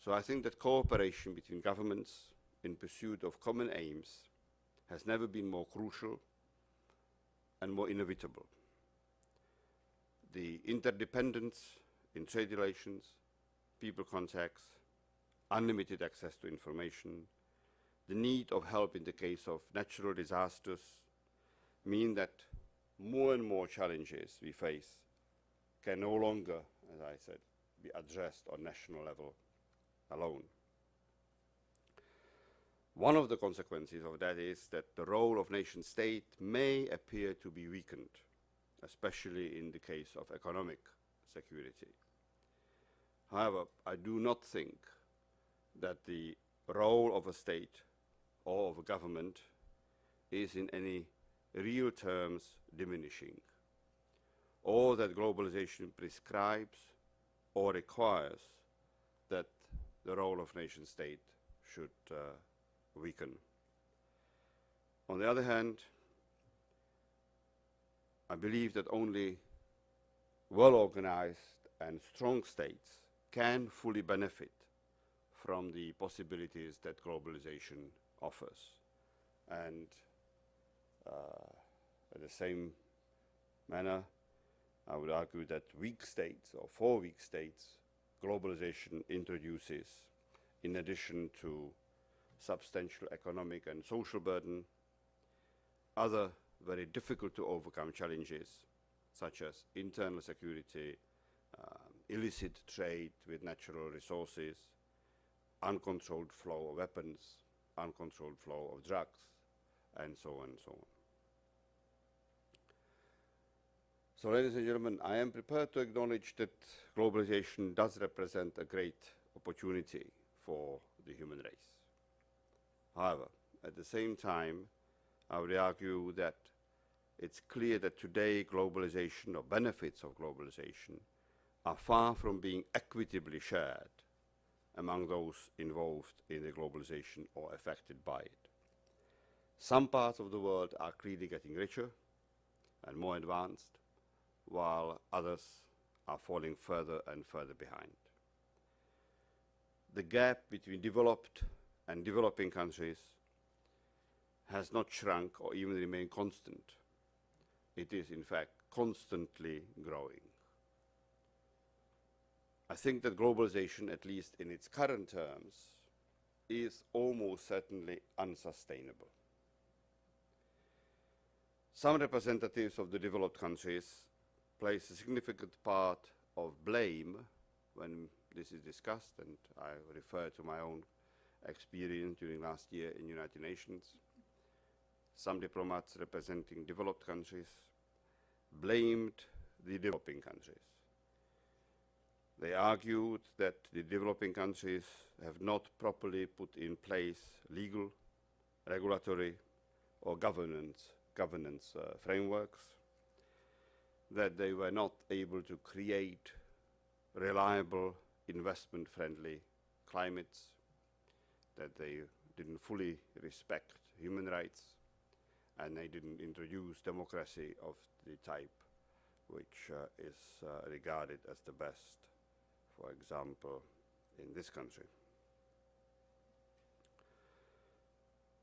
So I think that cooperation between governments in pursuit of common aims has never been more crucial and more inevitable. The interdependence in trade relations, people contacts, unlimited access to information, the need of help in the case of natural disasters mean that more and more challenges we face can no longer, as I said, be addressed on national level alone. One of the consequences of that is that the role of nation state may appear to be weakened, especially in the case of economic security. However, I do not think that the role of a state or of a government is in any real terms diminishing, or that globalization prescribes or requires that the role of nation state should weaken. On the other hand, I believe that only well-organized and strong states can fully benefit from the possibilities that globalization offers. And in the same manner, I would argue that weak states, or for weak states, globalization introduces, in addition to substantial economic and social burden, other very difficult to overcome challenges, such as internal security, illicit trade with natural resources, uncontrolled flow of weapons, uncontrolled flow of drugs, and so on and so on. So, ladies and gentlemen, I am prepared to acknowledge that globalization does represent a great opportunity for the human race. However, at the same time, I would argue that it's clear that today globalization, or benefits of globalization, are far from being equitably shared among those involved in the globalization or affected by it. Some parts of the world are clearly getting richer and more advanced, while others are falling further and further behind. The gap between developed and developing countries has not shrunk or even remained constant. It is, in fact, constantly growing. I think that globalization, at least in its current terms, is almost certainly unsustainable. Some representatives of the developed countries place a significant part of blame when this is discussed, and I refer to my own experience during last year in the United Nations. Some diplomats representing developed countries blamed the developing countries. They argued that the developing countries have not properly put in place legal, regulatory, or governance frameworks, that they were not able to create reliable, investment-friendly climates, that they didn't fully respect human rights, and they didn't introduce democracy of the type which is regarded as the best, for example, in this country.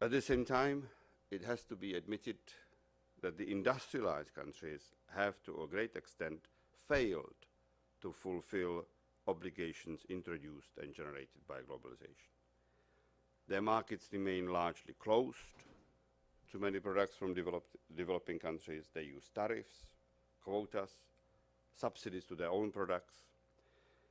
At the same time, it has to be admitted that the industrialized countries have, to a great extent, failed to fulfill obligations introduced and generated by globalization. Their markets remain largely closed to many products from developing countries. They use tariffs, quotas, subsidies to their own products,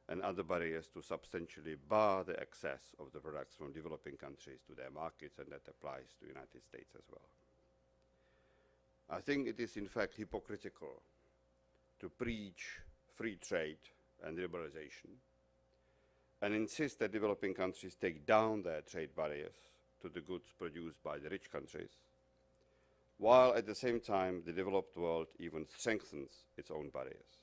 and other barriers to substantially bar the access of the products from developing countries to their markets, and that applies to the United States as well. I think it is in fact hypocritical to preach free trade and liberalization and insist that developing countries take down their trade barriers to the goods produced by the rich countries, while at the same time the developed world even strengthens its own barriers.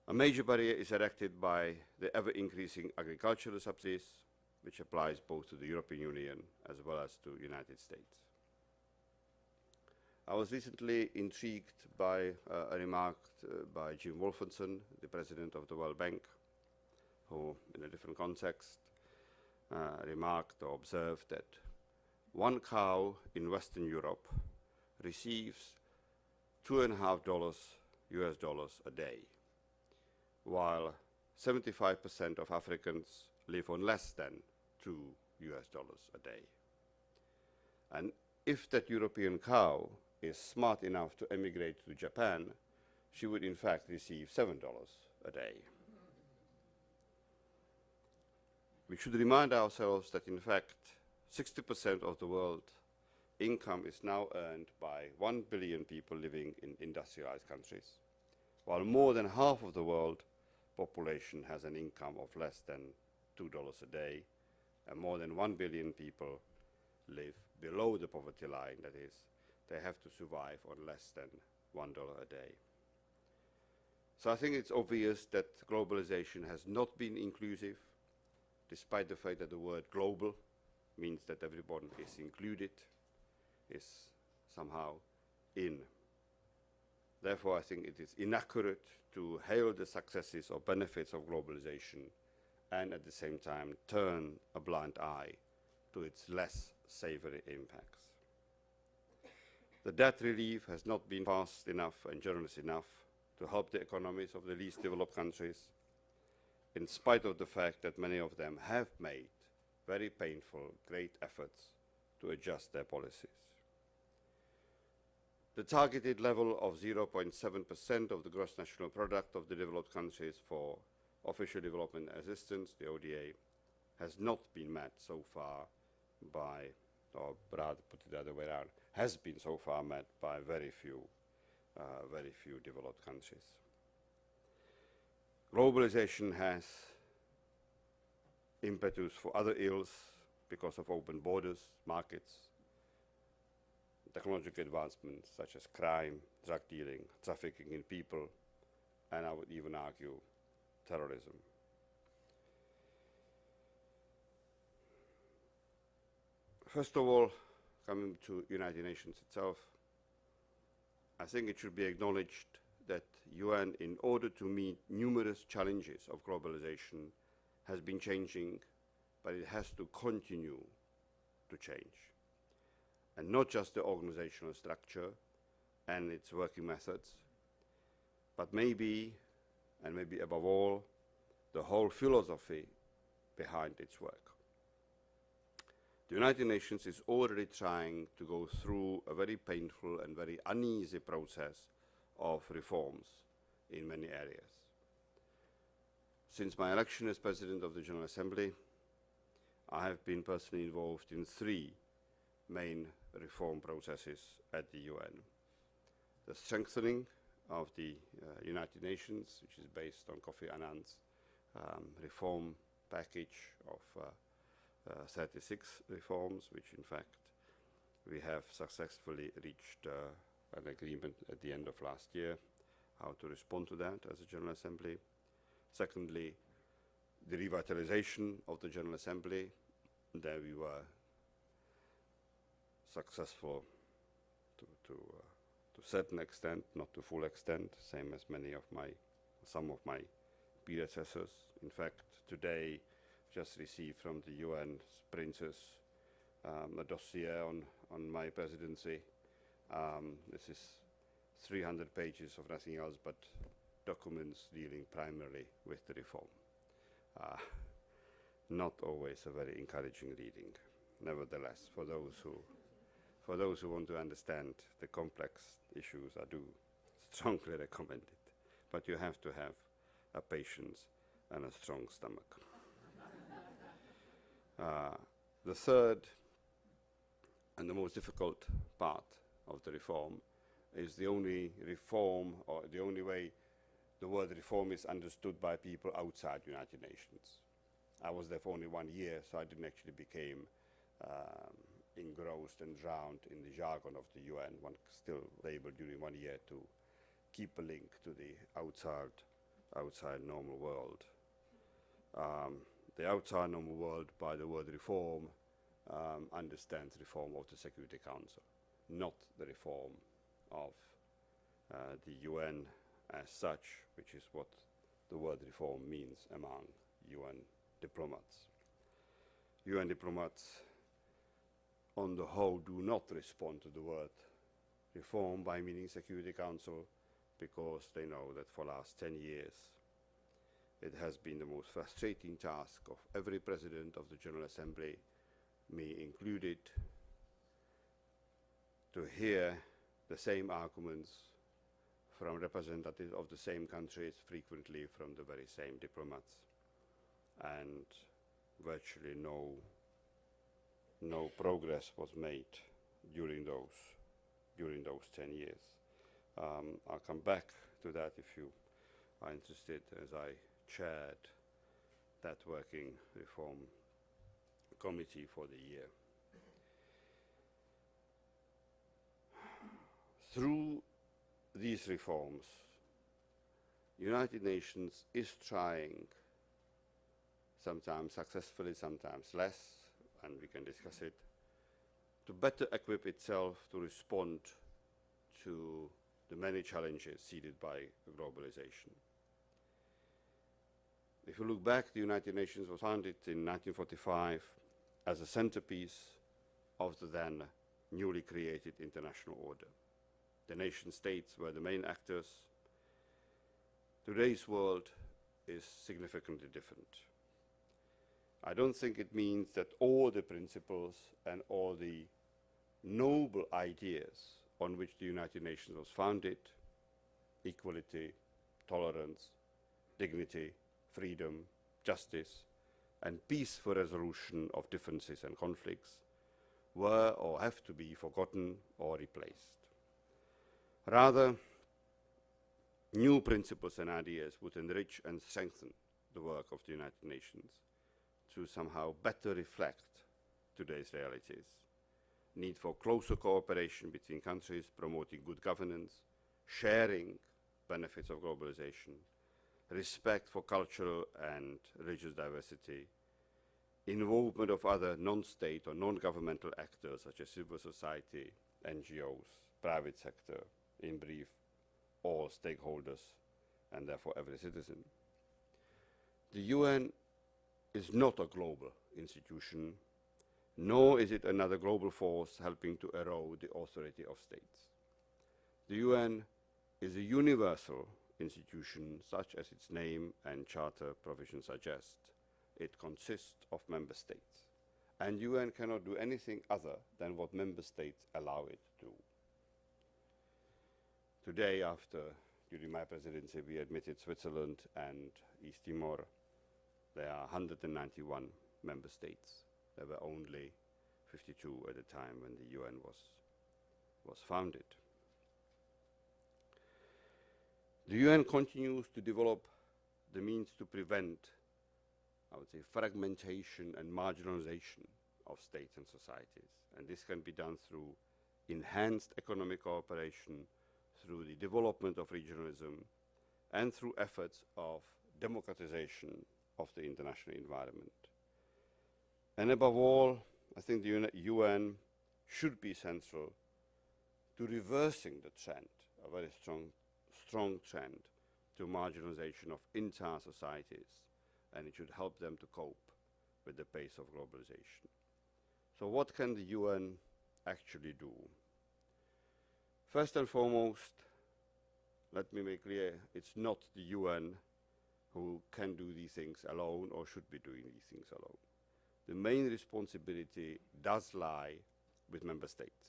A major barrier is erected by the ever-increasing agricultural subsidies, which applies both to the European Union as well as to the United States. I was recently intrigued by a remark by Jim Wolfenson, the president of the World Bank, who, in a different context, remarked or observed that one cow in Western Europe receives $2.50 US dollars a day, while 75% of Africans live on less than $2 US dollars a day. And if that European cow is smart enough to emigrate to Japan, she would in fact receive $7 a day. We should remind ourselves that in fact 60% of the world income is now earned by 1 billion people living in industrialized countries, while more than half of the world population has an income of less than $2 a day, and more than 1 billion people live below the poverty line, that is, they have to survive on less than $1 a day. So I think it's obvious that globalization has not been inclusive, despite the fact that the word global means that everyone is included, is somehow in. Therefore, I think it is inaccurate to hail the successes or benefits of globalization and at the same time turn a blind eye to its less savory impacts. The debt relief has not been fast enough and generous enough to help the economies of the least developed countries, in spite of the fact that many of them have made very painful, great efforts to adjust their policies. The targeted level of 0.7% of the gross national product of the developed countries for official development assistance, the ODA, has not been met so far by, or rather put it the other way around, has been so far met by very few developed countries. Globalization has impetus for other ills because of open borders, markets, technological advancements such as crime, drug dealing, trafficking in people, and I would even argue terrorism. First of all, coming to United Nations itself, I think it should be acknowledged that UN, in order to meet numerous challenges of globalization, has been changing, but it has to continue to change. And not just the organizational structure and its working methods, but maybe, and maybe above all, the whole philosophy behind its work. The United Nations is already trying to go through a very painful and very uneasy process of reforms in many areas. Since my election as President of the General Assembly, I have been personally involved in 3 main reform processes at the UN. The strengthening of the United Nations, which is based on Kofi Annan's reform package of 36 reforms, which in fact we have successfully reached an agreement at the end of last year, how to respond to that as a General Assembly. Secondly, the revitalization of the General Assembly. There we were successful to a certain extent, not to full extent, same as some of my predecessors. In fact, today just received from the UN Princess a dossier on my presidency. This is 300 pages of nothing else but documents dealing primarily with the reform. Not always a very encouraging reading. Nevertheless, for those who want to understand the complex issues, I do strongly recommend it. But you have to have a patience and a strong stomach. The third and the most difficult part of the reform is the only reform, or the only way the word reform is understood by people outside the United Nations. I was there for only 1 year, so I didn't actually become engrossed and drowned in the jargon of the UN. One still able during 1 year to keep a link to the outside normal world. The outside normal world, by the word reform, understands reform of the Security Council, not the reform of the UN as such, which is what the word reform means among UN diplomats. UN diplomats, on the whole, do not respond to the word reform by meaning Security Council, because they know that for the last 10 years it has been the most frustrating task of every president of the General Assembly, me included, to hear the same arguments from representatives of the same countries, frequently from the very same diplomats, and virtually no progress was made during those 10 years. I'll come back to that if you are interested, as I chaired that working reform committee for the year. Through these reforms, United Nations is trying, sometimes successfully, sometimes less, and we can discuss it, to better equip itself to respond to the many challenges seeded by globalization. If you look back, the United Nations was founded in 1945 as a centerpiece of the then newly created international order. The nation states were the main actors. Today's world is significantly different. I don't think it means that all the principles and all the noble ideas on which the United Nations was founded, equality, tolerance, dignity, freedom, justice, and peaceful resolution of differences and conflicts, were or have to be forgotten or replaced. Rather, new principles and ideas would enrich and strengthen the work of the United Nations to somehow better reflect today's realities. Need for closer cooperation between countries, promoting good governance, sharing benefits of globalization, respect for cultural and religious diversity, involvement of other non-state or non-governmental actors such as civil society, NGOs, private sector, in brief, all stakeholders, and therefore every citizen. The UN is not a global institution, nor is it another global force helping to erode the authority of states. The UN is a universal institution, such as its name and charter provisions suggest. It consists of member states, and UN cannot do anything other than what member states allow it to do. Today, during my presidency, we admitted Switzerland and East Timor. There are 191 member states. There were only 52 at the time when the UN was founded. The UN continues to develop the means to prevent, I would say, fragmentation and marginalization of states and societies. And this can be done through enhanced economic cooperation, through the development of regionalism, and through efforts of democratization of the international environment. And above all, I think the UN should be central to reversing the trend, a very strong trend, to marginalization of entire societies, and it should help them to cope with the pace of globalization. So what can the UN actually do? First and foremost, let me make clear, it's not the UN who can do these things alone or should be doing these things alone. The main responsibility does lie with member states.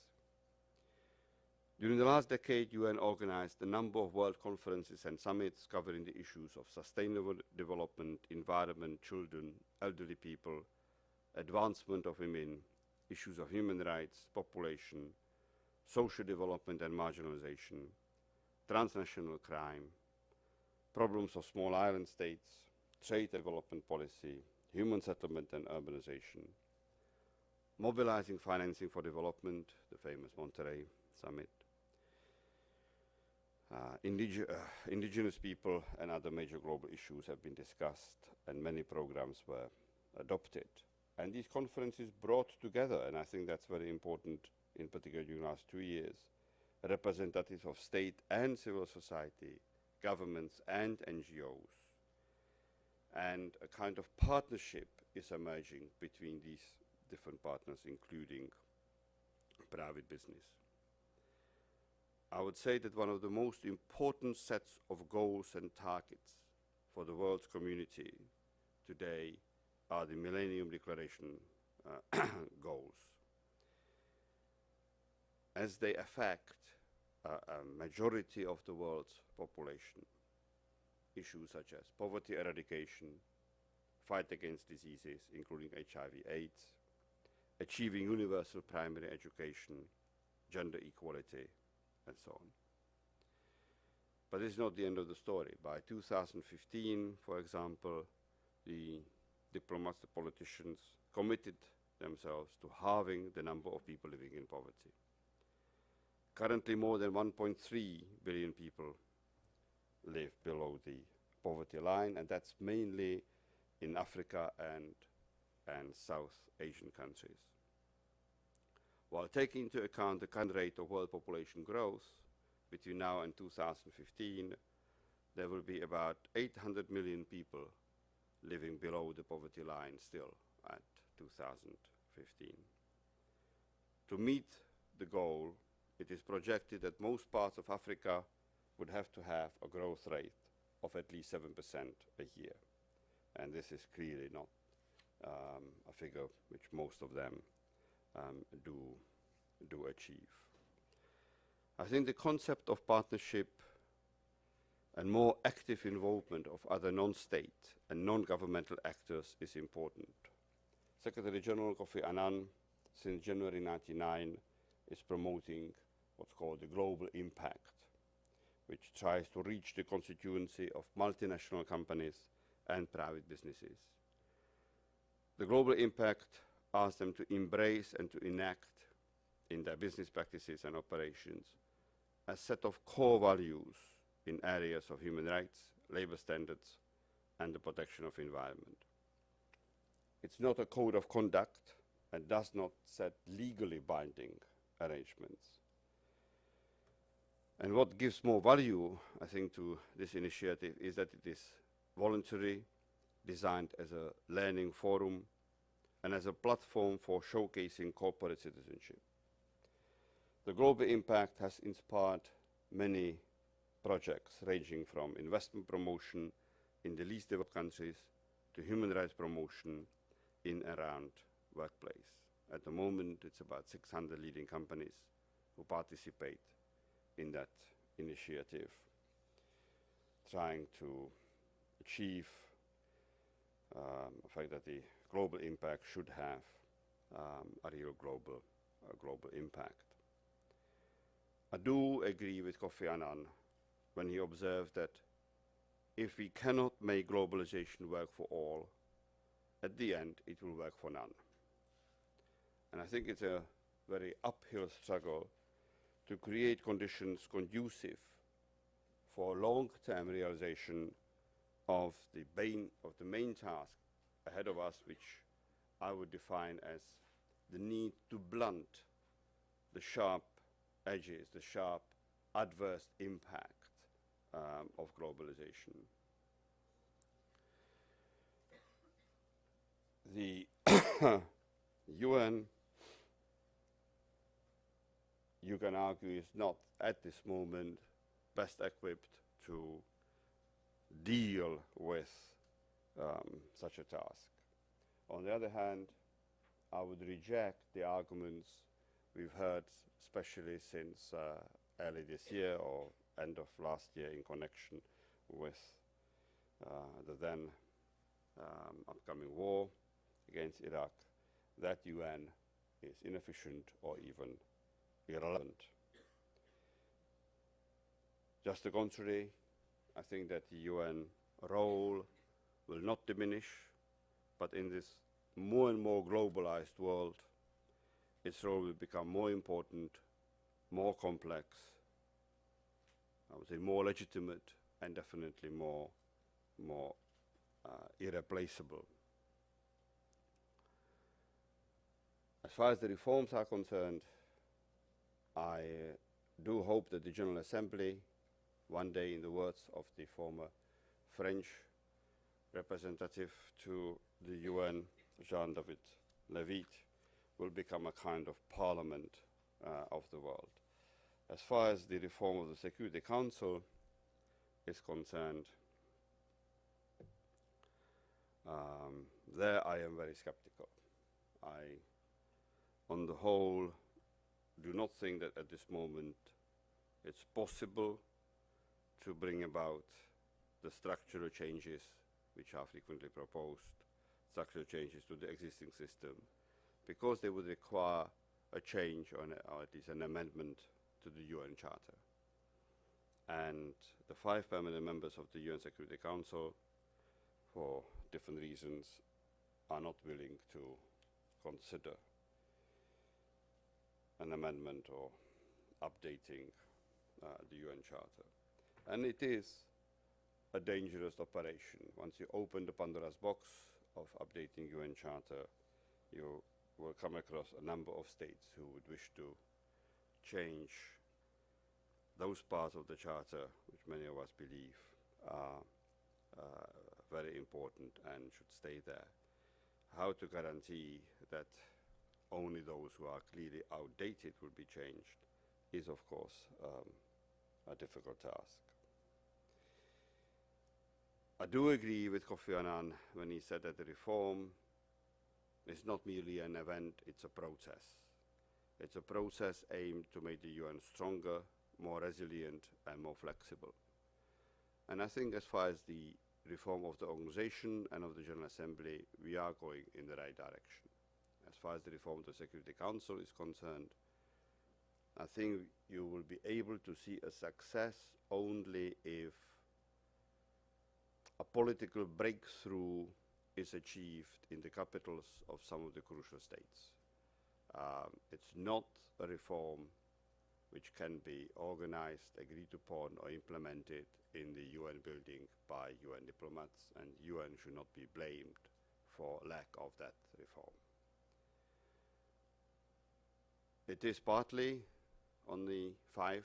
During the last decade, UN organized a number of world conferences and summits covering the issues of sustainable development, environment, children, elderly people, advancement of women, issues of human rights, population, social development and marginalization, transnational crime, problems of small island states, trade development policy, human settlement and urbanization, mobilizing financing for development, the famous Monterey Summit, indigenous people and other major global issues have been discussed, and many programs were adopted. And these conferences brought together, and I think that's very important, in particular during the last 2 years, representatives of state and civil society, governments and NGOs. And a kind of partnership is emerging between these different partners, including private business. I would say that one of the most important sets of goals and targets for the world's community today are the Millennium Declaration goals, as they affect a majority of the world's population. Issues such as poverty eradication, fight against diseases, including HIV/AIDS, achieving universal primary education, gender equality, and so on. But it's not the end of the story. By 2015, for example, the diplomats, the politicians committed themselves to halving the number of people living in poverty. Currently, more than 1.3 billion people live below the poverty line, and that's mainly in Africa and South Asian countries. While taking into account the current rate of world population growth, between now and 2015, there will be about 800 million people living below the poverty line still at 2015. To meet the goal, it is projected that most parts of Africa would have to have a growth rate of at least 7% a year. And this is clearly not a figure which most of them do achieve. I think the concept of partnership and more active involvement of other non-state and non-governmental actors is important. Secretary General Kofi Annan, since January 1999, is promoting what's called the Global Impact, which tries to reach the constituency of multinational companies and private businesses. The Global Impact asks them to embrace and to enact in their business practices and operations a set of core values in areas of human rights, labor standards, and the protection of environment. It's not a code of conduct and does not set legally binding arrangements. And what gives more value, I think, to this initiative is that it is voluntary, designed as a learning forum, and as a platform for showcasing corporate citizenship. The Global Impact has inspired many projects ranging from investment promotion in the least developed countries to human rights promotion in and around workplace. At the moment, it's about 600 leading companies who participate in that initiative, trying to achieve the fact that the global impact should have a real global impact. I do agree with Kofi Annan when he observed that if we cannot make globalization work for all, at the end it will work for none. And I think it's a very uphill struggle to create conditions conducive for long-term realization of the main task ahead of us, which I would define as the need to blunt the sharp edges, the sharp adverse impact of globalization. The UN, you can argue, is not at this moment best equipped to deal with such a task. On the other hand, I would reject the arguments we've heard, especially since early this year or end of last year in connection with the then upcoming war against Iraq, that UN is inefficient or even irrelevant. Just the contrary, I think that the UN role will not diminish, but in this more and more globalized world, its role will become more important, more complex, I would say more legitimate, and definitely more irreplaceable. As far as the reforms are concerned, I do hope that the General Assembly, one day, in the words of the former French representative to the UN, Jean-David Levitt, will become a kind of parliament of the world. As far as the reform of the Security Council is concerned, there I am very skeptical. I, on the whole, do not think that at this moment it's possible to bring about the structural changes which are frequently proposed, structural changes to the existing system, because they would require a change or at least an amendment to the UN Charter. And the 5 permanent members of the UN Security Council, for different reasons, are not willing to consider an amendment or updating the UN Charter. And it is a dangerous operation. Once you open the Pandora's box of updating UN Charter, you will come across a number of states who would wish to change those parts of the Charter which many of us believe are very important and should stay there. How to guarantee that only those who are clearly outdated will be changed is, of course, a difficult task. I do agree with Kofi Annan when he said that the reform is not merely an event, it's a process. It's a process aimed to make the UN stronger, more resilient, and more flexible. And I think as far as the reform of the organization and of the General Assembly, we are going in the right direction. As far as the reform of the Security Council is concerned, I think you will be able to see a success only if a political breakthrough is achieved in the capitals of some of the crucial states. It's not a reform which can be organized, agreed upon, or implemented in the UN building by UN diplomats, and UN should not be blamed for lack of that reform. It is partly on the 5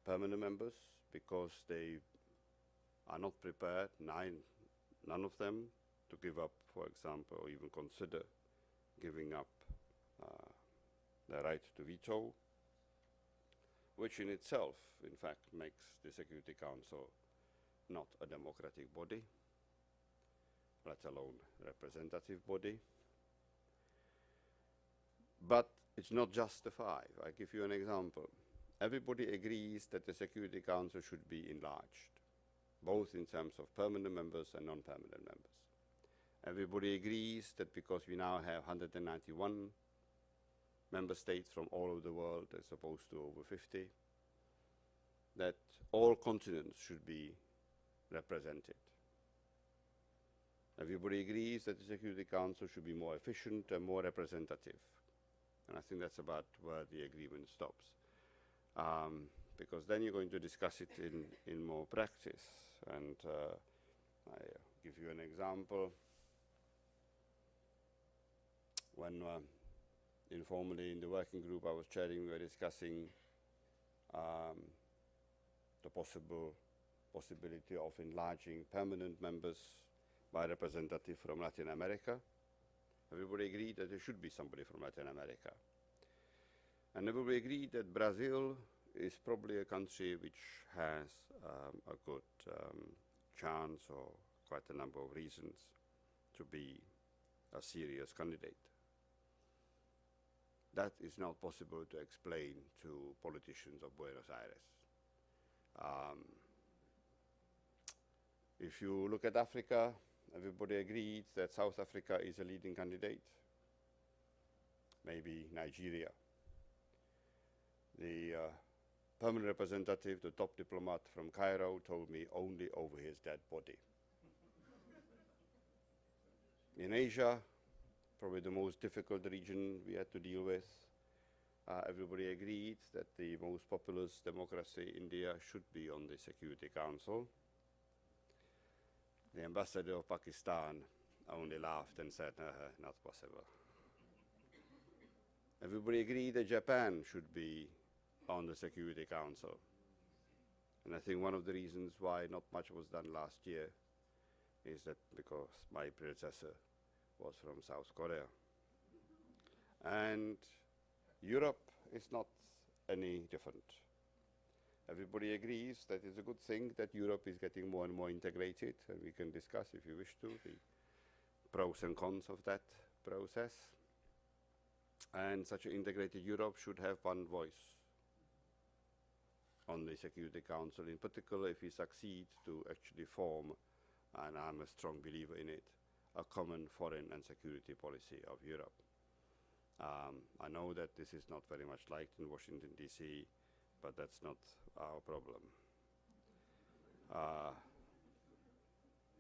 permanent members because they are not prepared, none of them, to give up, for example, or even consider giving up their right to veto, which in itself, in fact, makes the Security Council not a democratic body, let alone representative body. But it's not just the 5. I give you an example. Everybody agrees that the Security Council should be enlarged, both in terms of permanent members and non-permanent members. Everybody agrees that because we now have 191 member states from all over the world as opposed to over 50, that all continents should be represented. Everybody agrees that the Security Council should be more efficient and more representative. And I think that's about where the agreement stops. Because then you're going to discuss it in more practice. And I give you an example. When informally in the working group I was chairing, we were discussing the possibility of enlarging permanent members by representative from Latin America. Everybody agreed that there should be somebody from Latin America. And everybody agreed that Brazil is probably a country which has a good chance, or quite a number of reasons, to be a serious candidate. That is not possible to explain to politicians of Buenos Aires. If you look at Africa, everybody agreed that South Africa is a leading candidate, maybe Nigeria. The permanent representative, the top diplomat from Cairo, told me only over his dead body. In Asia, probably the most difficult region we had to deal with, everybody agreed that the most populous democracy, India, should be on the Security Council. The ambassador of Pakistan only laughed and said, not possible. Everybody agreed that Japan should be on the Security Council. And I think one of the reasons why not much was done last year is that because my predecessor was from South Korea. And Europe is not any different. Everybody agrees that it's a good thing that Europe is getting more and more integrated, and we can discuss, if you wish to, the pros and cons of that process. And such an integrated Europe should have one voice on the Security Council, in particular if we succeed to actually form, and I'm a strong believer in it, a common foreign and security policy of Europe. I know that this is not very much liked in Washington, D.C., but that's not our problem.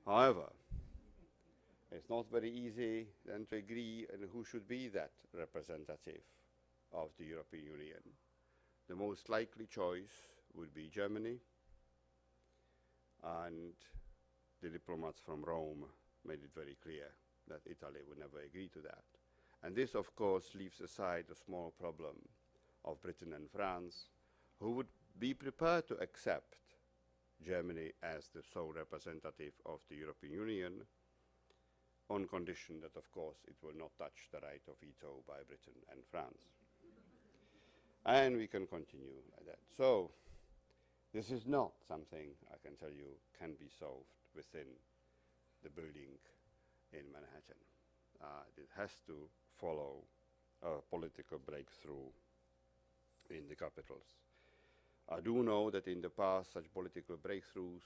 However, it's not very easy then to agree on who should be that representative of the European Union. The most likely choice would be Germany, and the diplomats from Rome made it very clear that Italy would never agree to that. And this, of course, leaves aside the small problem of Britain and France, who would be prepared to accept Germany as the sole representative of the European Union, on condition that, of course, it will not touch the right of veto by Britain and France. And we can continue like that. So, this is not something, I can tell you, can be solved within the building in Manhattan. It has to follow a political breakthrough in the capitals. I do know that in the past, such political breakthroughs,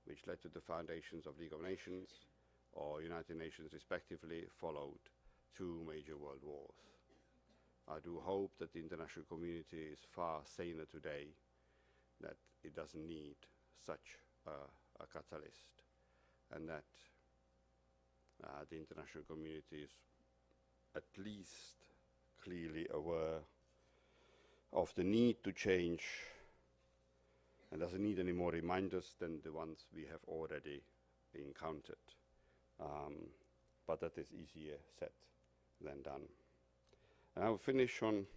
which led to the foundations of League of Nations or United Nations respectively, followed 2 major world wars. I do hope that the international community is far saner today, that it doesn't need such a catalyst, and that the international community is at least clearly aware of the need to change and doesn't need any more reminders than the ones we have already encountered. But that is easier said than done. And I will finish on,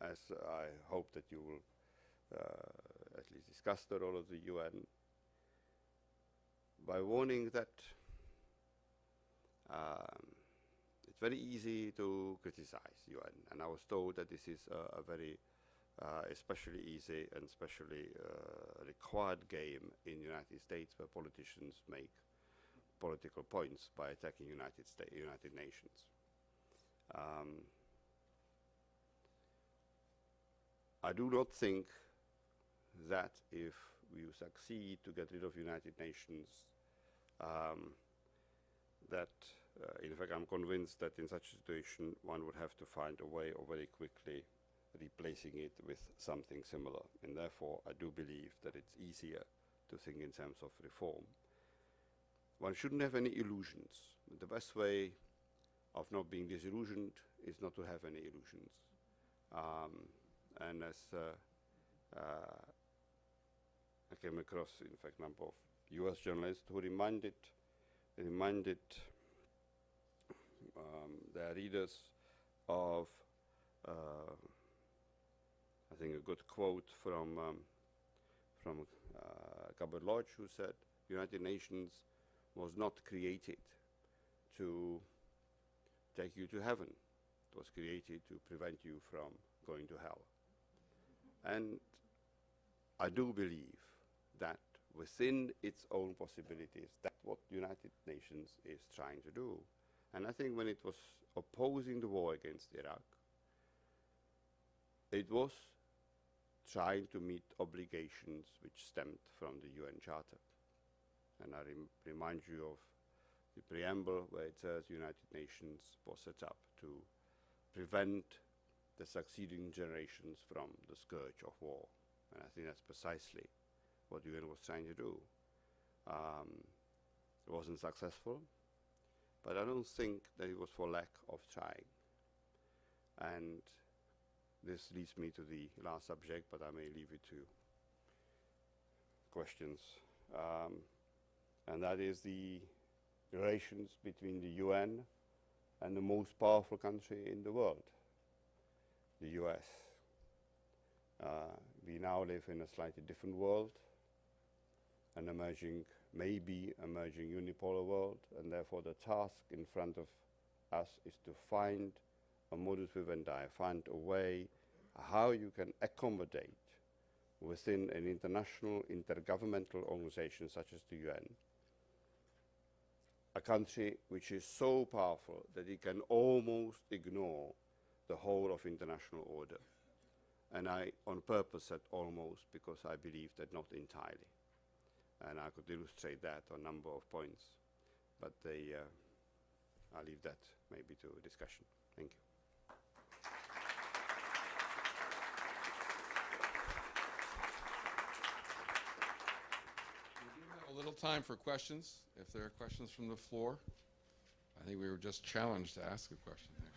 as I hope that you will at least discuss the role of the UN, by warning that it's very easy to criticize UN, and I was told that this is a very especially easy and especially required game in the United States, where politicians make political points by attacking United Nations. I do not think that if we succeed to get rid of United Nations, in fact, I'm convinced that in such a situation, one would have to find a way of very quickly replacing it with something similar. And therefore, I do believe that it's easier to think in terms of reform. One shouldn't have any illusions. The best way of not being disillusioned is not to have any illusions. And as I came across, in fact, a number of US journalists who reminded their readers of, I think, a good quote from Gilbert Lodge, who said, United Nations was not created to take you to heaven. It was created to prevent you from going to hell. And I do believe that within its own possibilities, that's what United Nations is trying to do. And I think when it was opposing the war against Iraq, it was trying to meet obligations which stemmed from the UN Charter. And I remind you of the preamble where it says United Nations was set up to prevent the succeeding generations from the scourge of war. And I think that's precisely what the UN was trying to do. It wasn't successful, but I don't think that it was for lack of trying. And this leads me to the last subject, but I may leave it to questions. And that is the relations between the UN and the most powerful country in the world, the US. We now live in a slightly different world, an emerging, maybe emerging unipolar world, and therefore the task in front of us is to find a modus vivendi, find a way how you can accommodate within an international intergovernmental organization such as the UN a country which is so powerful that it can almost ignore the whole of international order. And I on purpose said almost, because I believe that not entirely. And I could illustrate that on a number of points, but I'll leave that maybe to a discussion. Thank you. We do have a little time for questions, if there are questions from the floor. I think we were just challenged to ask a question, actually.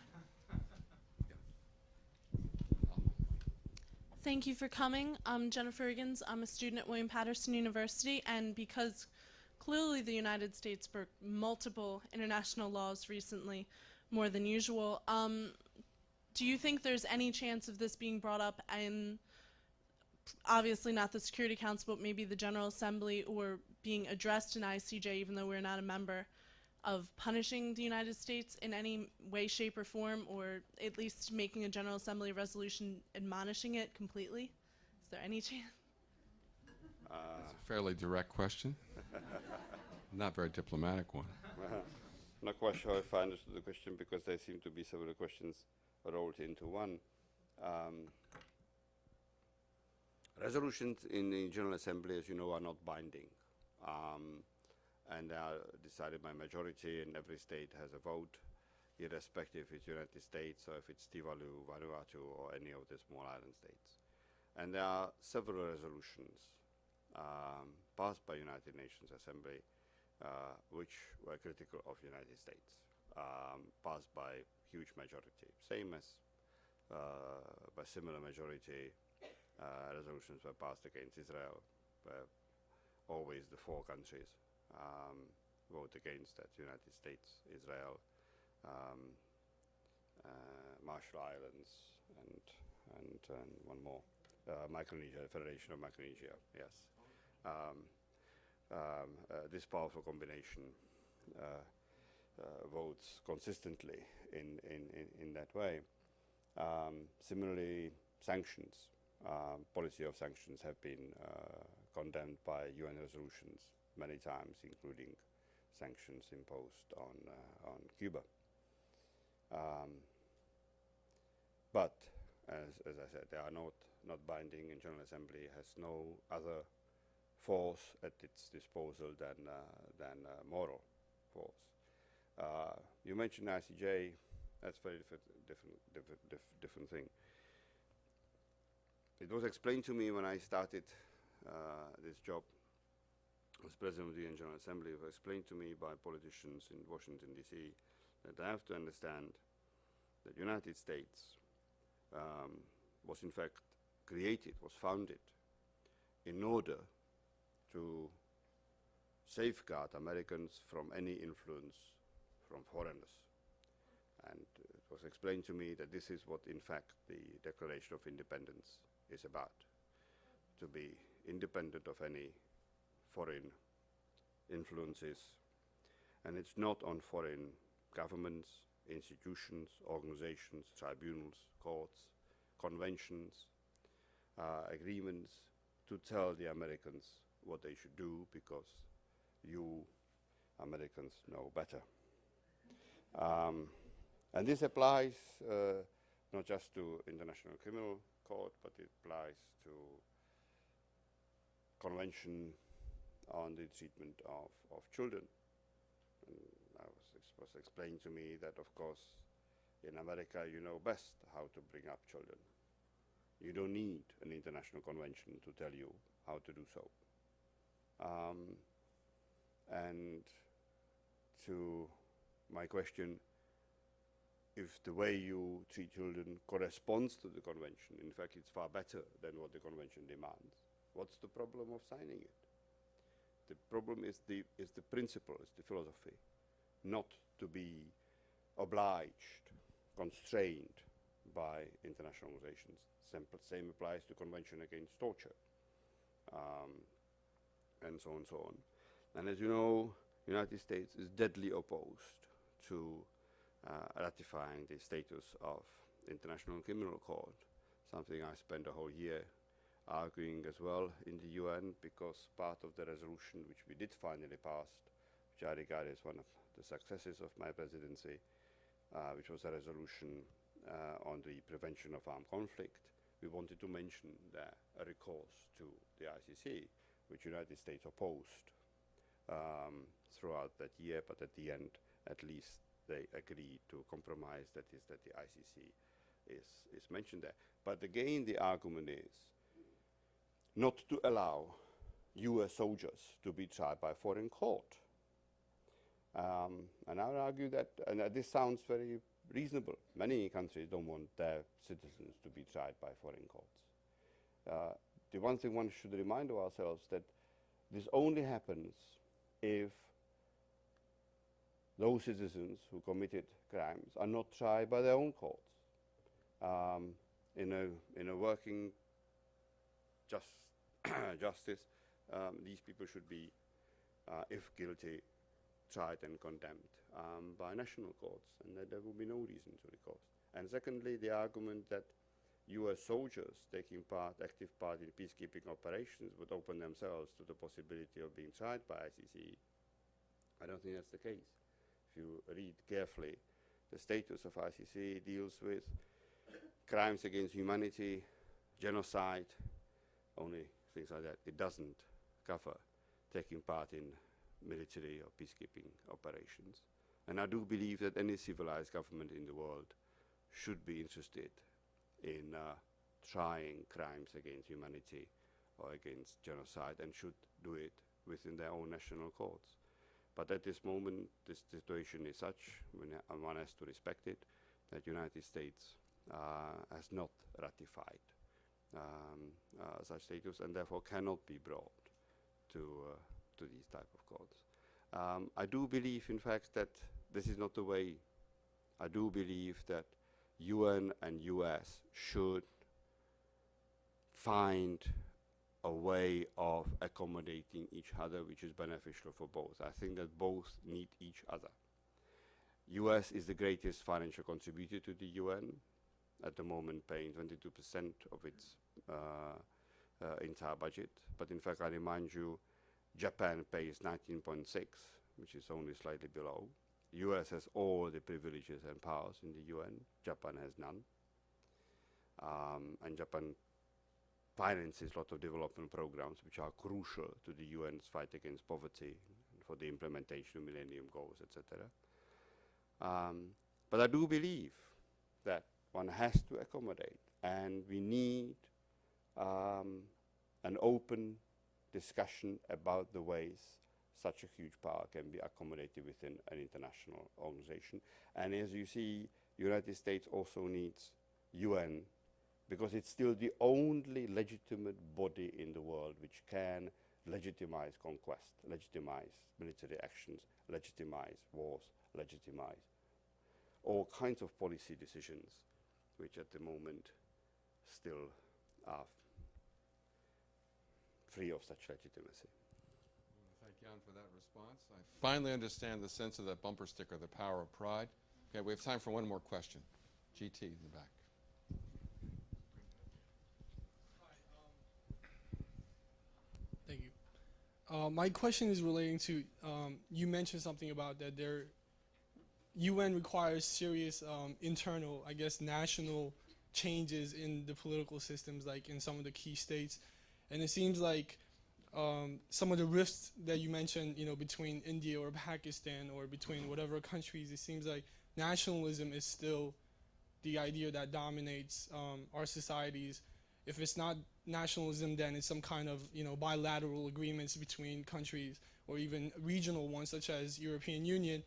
Thank you for coming. I'm Jennifer Higgins. I'm a student at William Patterson University, and because clearly the United States broke multiple international laws recently, more than usual, do you think there's any chance of this being brought up in, obviously not the Security Council, but maybe the General Assembly, or being addressed in ICJ, even though we're not a member, of punishing the United States in any way, shape, or form, or at least making a General Assembly resolution admonishing it completely? Is there any chance? That's a fairly direct question. Not very diplomatic one. Not quite sure if I understood the question, because there seem to be several questions rolled into one. Resolutions in the General Assembly, as you know, are not binding. And they are decided by majority, and every state has a vote, irrespective if it's United States or if it's Tuvalu, Vanuatu, or any of the small island states. And there are several resolutions passed by United Nations Assembly which were critical of United States, passed by huge majority. Same as by similar majority resolutions were passed against Israel, where always the four countries vote against that: United States, Israel, Marshall Islands, and one more, Micronesia, Federation of Micronesia. Yes, this powerful combination votes consistently in that way. Similarly, sanctions, policy of sanctions have been condemned by UN resolutions many times, including sanctions imposed on Cuba. But as I said, they are not binding, and General Assembly has no other force at its disposal than moral force. You mentioned ICJ. That's a very different thing. It was explained to me when I started this job as President of the UN General Assembly. It was explained to me by politicians in Washington, D.C., that I have to understand that the United States was in fact created, was founded in order to safeguard Americans from any influence from foreigners. And it was explained to me that this is what, in fact, the Declaration of Independence is about: to be independent of any foreign influences. And it's not on foreign governments, institutions, organizations, tribunals, courts, conventions, agreements to tell the Americans what they should do, because you Americans know better. And this applies not just to International Criminal Court, but it applies to Convention on the Treatment of Children. And it was explained to me that, of course, in America you know best how to bring up children. You don't need an international convention to tell you how to do so. And to my question, if the way you treat children corresponds to the convention, in fact it's far better than what the convention demands, what's the problem of signing it? The problem is the principle, is the philosophy, not to be obliged, constrained by international organizations. Same applies to Convention Against Torture, and so on and so on. And as you know, the United States is deadly opposed to ratifying the status of International Criminal Court, something I spent a whole year arguing as well in the UN, because part of the resolution which we did finally pass, which I regard as one of the successes of my presidency, which was a resolution on the prevention of armed conflict, we wanted to mention there a recourse to the ICC, which the United States opposed throughout that year, but at the end, at least, they agreed to compromise, that is, that the ICC is mentioned there. But again, the argument is not to allow US soldiers to be tried by foreign court. And I would argue that, and this sounds very reasonable, many countries don't want their citizens to be tried by foreign courts. The one thing one should remind ourselves that this only happens if those citizens who committed crimes are not tried by their own courts. In a working justice, these people should be, if guilty, tried and condemned by national courts, and that there will be no reason to recourse. And secondly, the argument that US soldiers taking active part in peacekeeping operations would open themselves to the possibility of being tried by ICC. I don't think that's the case. If you read carefully, the status of ICC deals with crimes against humanity, genocide, only things like that. It doesn't cover taking part in military or peacekeeping operations. And I do believe that any civilized government in the world should be interested in trying crimes against humanity or against genocide, and should do it within their own national courts. But at this moment, this situation is such, and one has to respect it, that the United States has not ratified such status, and therefore cannot be brought to these type of courts. I do believe, in fact, that this is not the way. I do believe that UN and US should find a way of accommodating each other which is beneficial for both. I think that both need each other. US is the greatest financial contributor to the UN, at the moment paying 22% of its entire budget. But in fact, I remind you, Japan pays 19.6, which is only slightly below. US has all the privileges and powers in the UN. Japan has none. And Japan finances a lot of development programs which are crucial to the UN's fight against poverty, for the implementation of Millennium goals, etc. But I do believe that one has to accommodate, and we need an open discussion about the ways such a huge power can be accommodated within an international organization. And as you see, United States also needs UN, because it's still the only legitimate body in the world which can legitimize conquest, legitimize military actions, legitimize wars, legitimize all kinds of policy decisions which at the moment still are free of such legitimacy. Thank Jan for that response. I finally understand the sense of that bumper sticker, the power of pride. Okay, we have time for one more question. GT in the back. Thank you. My question is relating to, you mentioned something about that UN requires serious internal, I guess, national changes in the political systems, like in some of the key states. And it seems like some of the rifts that you mentioned, between India or Pakistan or between whatever countries, it seems like nationalism is still the idea that dominates our societies. If it's not nationalism, then it's some kind of bilateral agreements between countries or even regional ones such as European Union.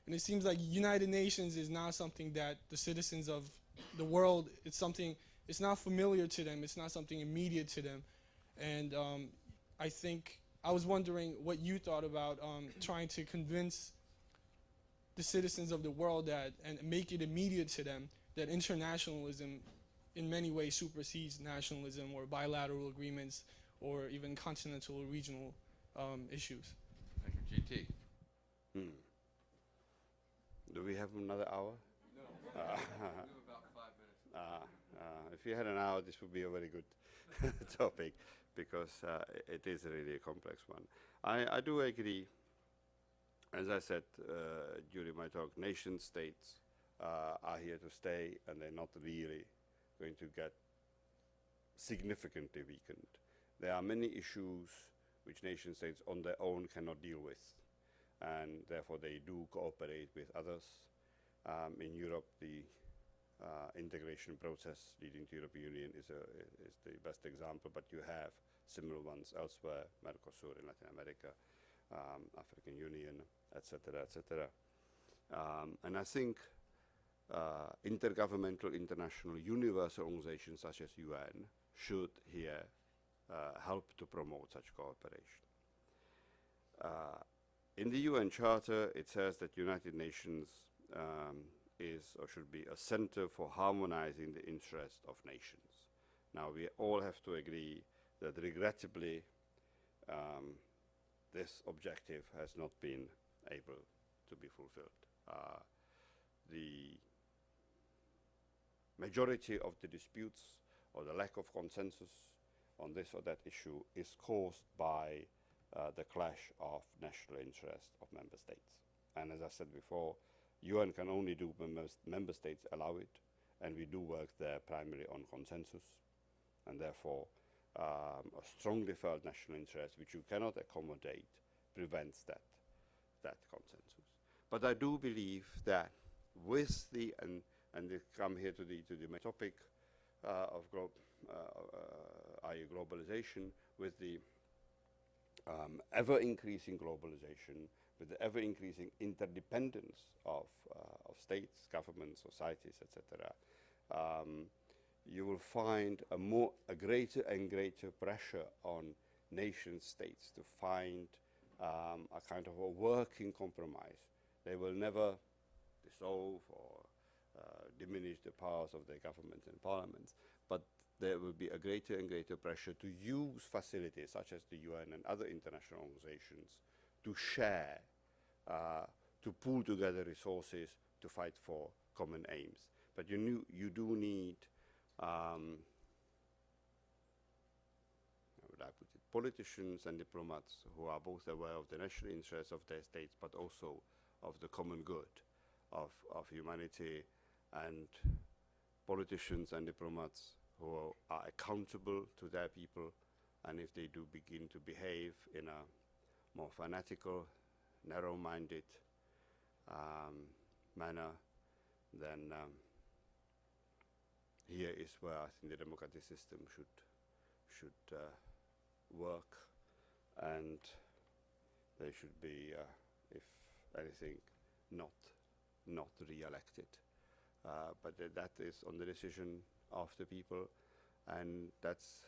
And it seems like United Nations is not something that the citizens of the world, it's not familiar to them, it's not something immediate to them. And I was wondering what you thought about trying to convince the citizens of the world that, and make it immediate to them, that internationalism in many ways supersedes nationalism or bilateral agreements or even continental or regional issues. Thank you. GT. Do we have another hour? No. We have about 5 minutes. If you had an hour, this would be a very good topic, because it is really a complex one. I do agree, as I said during my talk, nation states are here to stay, and they're not really going to get significantly weakened. There are many issues which nation states on their own cannot deal with, and therefore they do cooperate with others. In Europe, the integration process leading to European Union is the best example, but you have similar ones elsewhere, Mercosur in Latin America, African Union, etc., etc. And I think intergovernmental, international, universal organizations such as UN should here help to promote such cooperation. In the UN Charter, it says that United Nations is or should be a center for harmonizing the interests of nations. Now, we all have to agree that regrettably this objective has not been able to be fulfilled. The majority of the disputes or the lack of consensus on this or that issue is caused by the clash of national interests of member states. And as I said before, UN can only do when member states allow it, and we do work there primarily on consensus, and therefore a strongly felt national interest which you cannot accommodate prevents that consensus. But I do believe that with the, and they come here to the main topic of globalization, with the ever-increasing globalization, with the ever-increasing interdependence of states, governments, societies, etc., you will find a greater and greater pressure on nation states to find a kind of a working compromise. They will never dissolve or diminish the powers of their governments and parliaments, but there will be a greater and greater pressure to use facilities such as the UN and other international organizations to share, to pool together resources to fight for common aims. But you do need, how would I put it, politicians and diplomats who are both aware of the national interests of their states, but also of the common good of humanity, and politicians and diplomats who are accountable to their people, and if they do begin to behave in a more fanatical, narrow-minded manner, then here is where I think the democratic system should work, and they should be, if anything, not re-elected. But that is on the decision of the people, and that's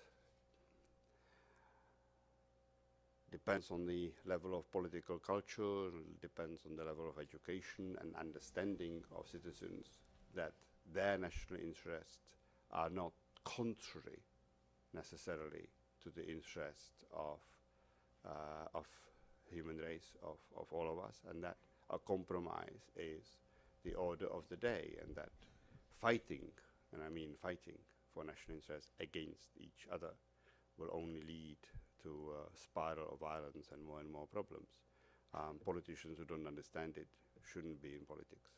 depends on the level of political culture, depends on the level of education and understanding of citizens that their national interests are not contrary necessarily to the interest of human race, of all of us, and that a compromise is the order of the day, and that fighting, and I mean fighting for national interests against each other, will only lead to a spiral of violence and more problems. Politicians who don't understand it shouldn't be in politics.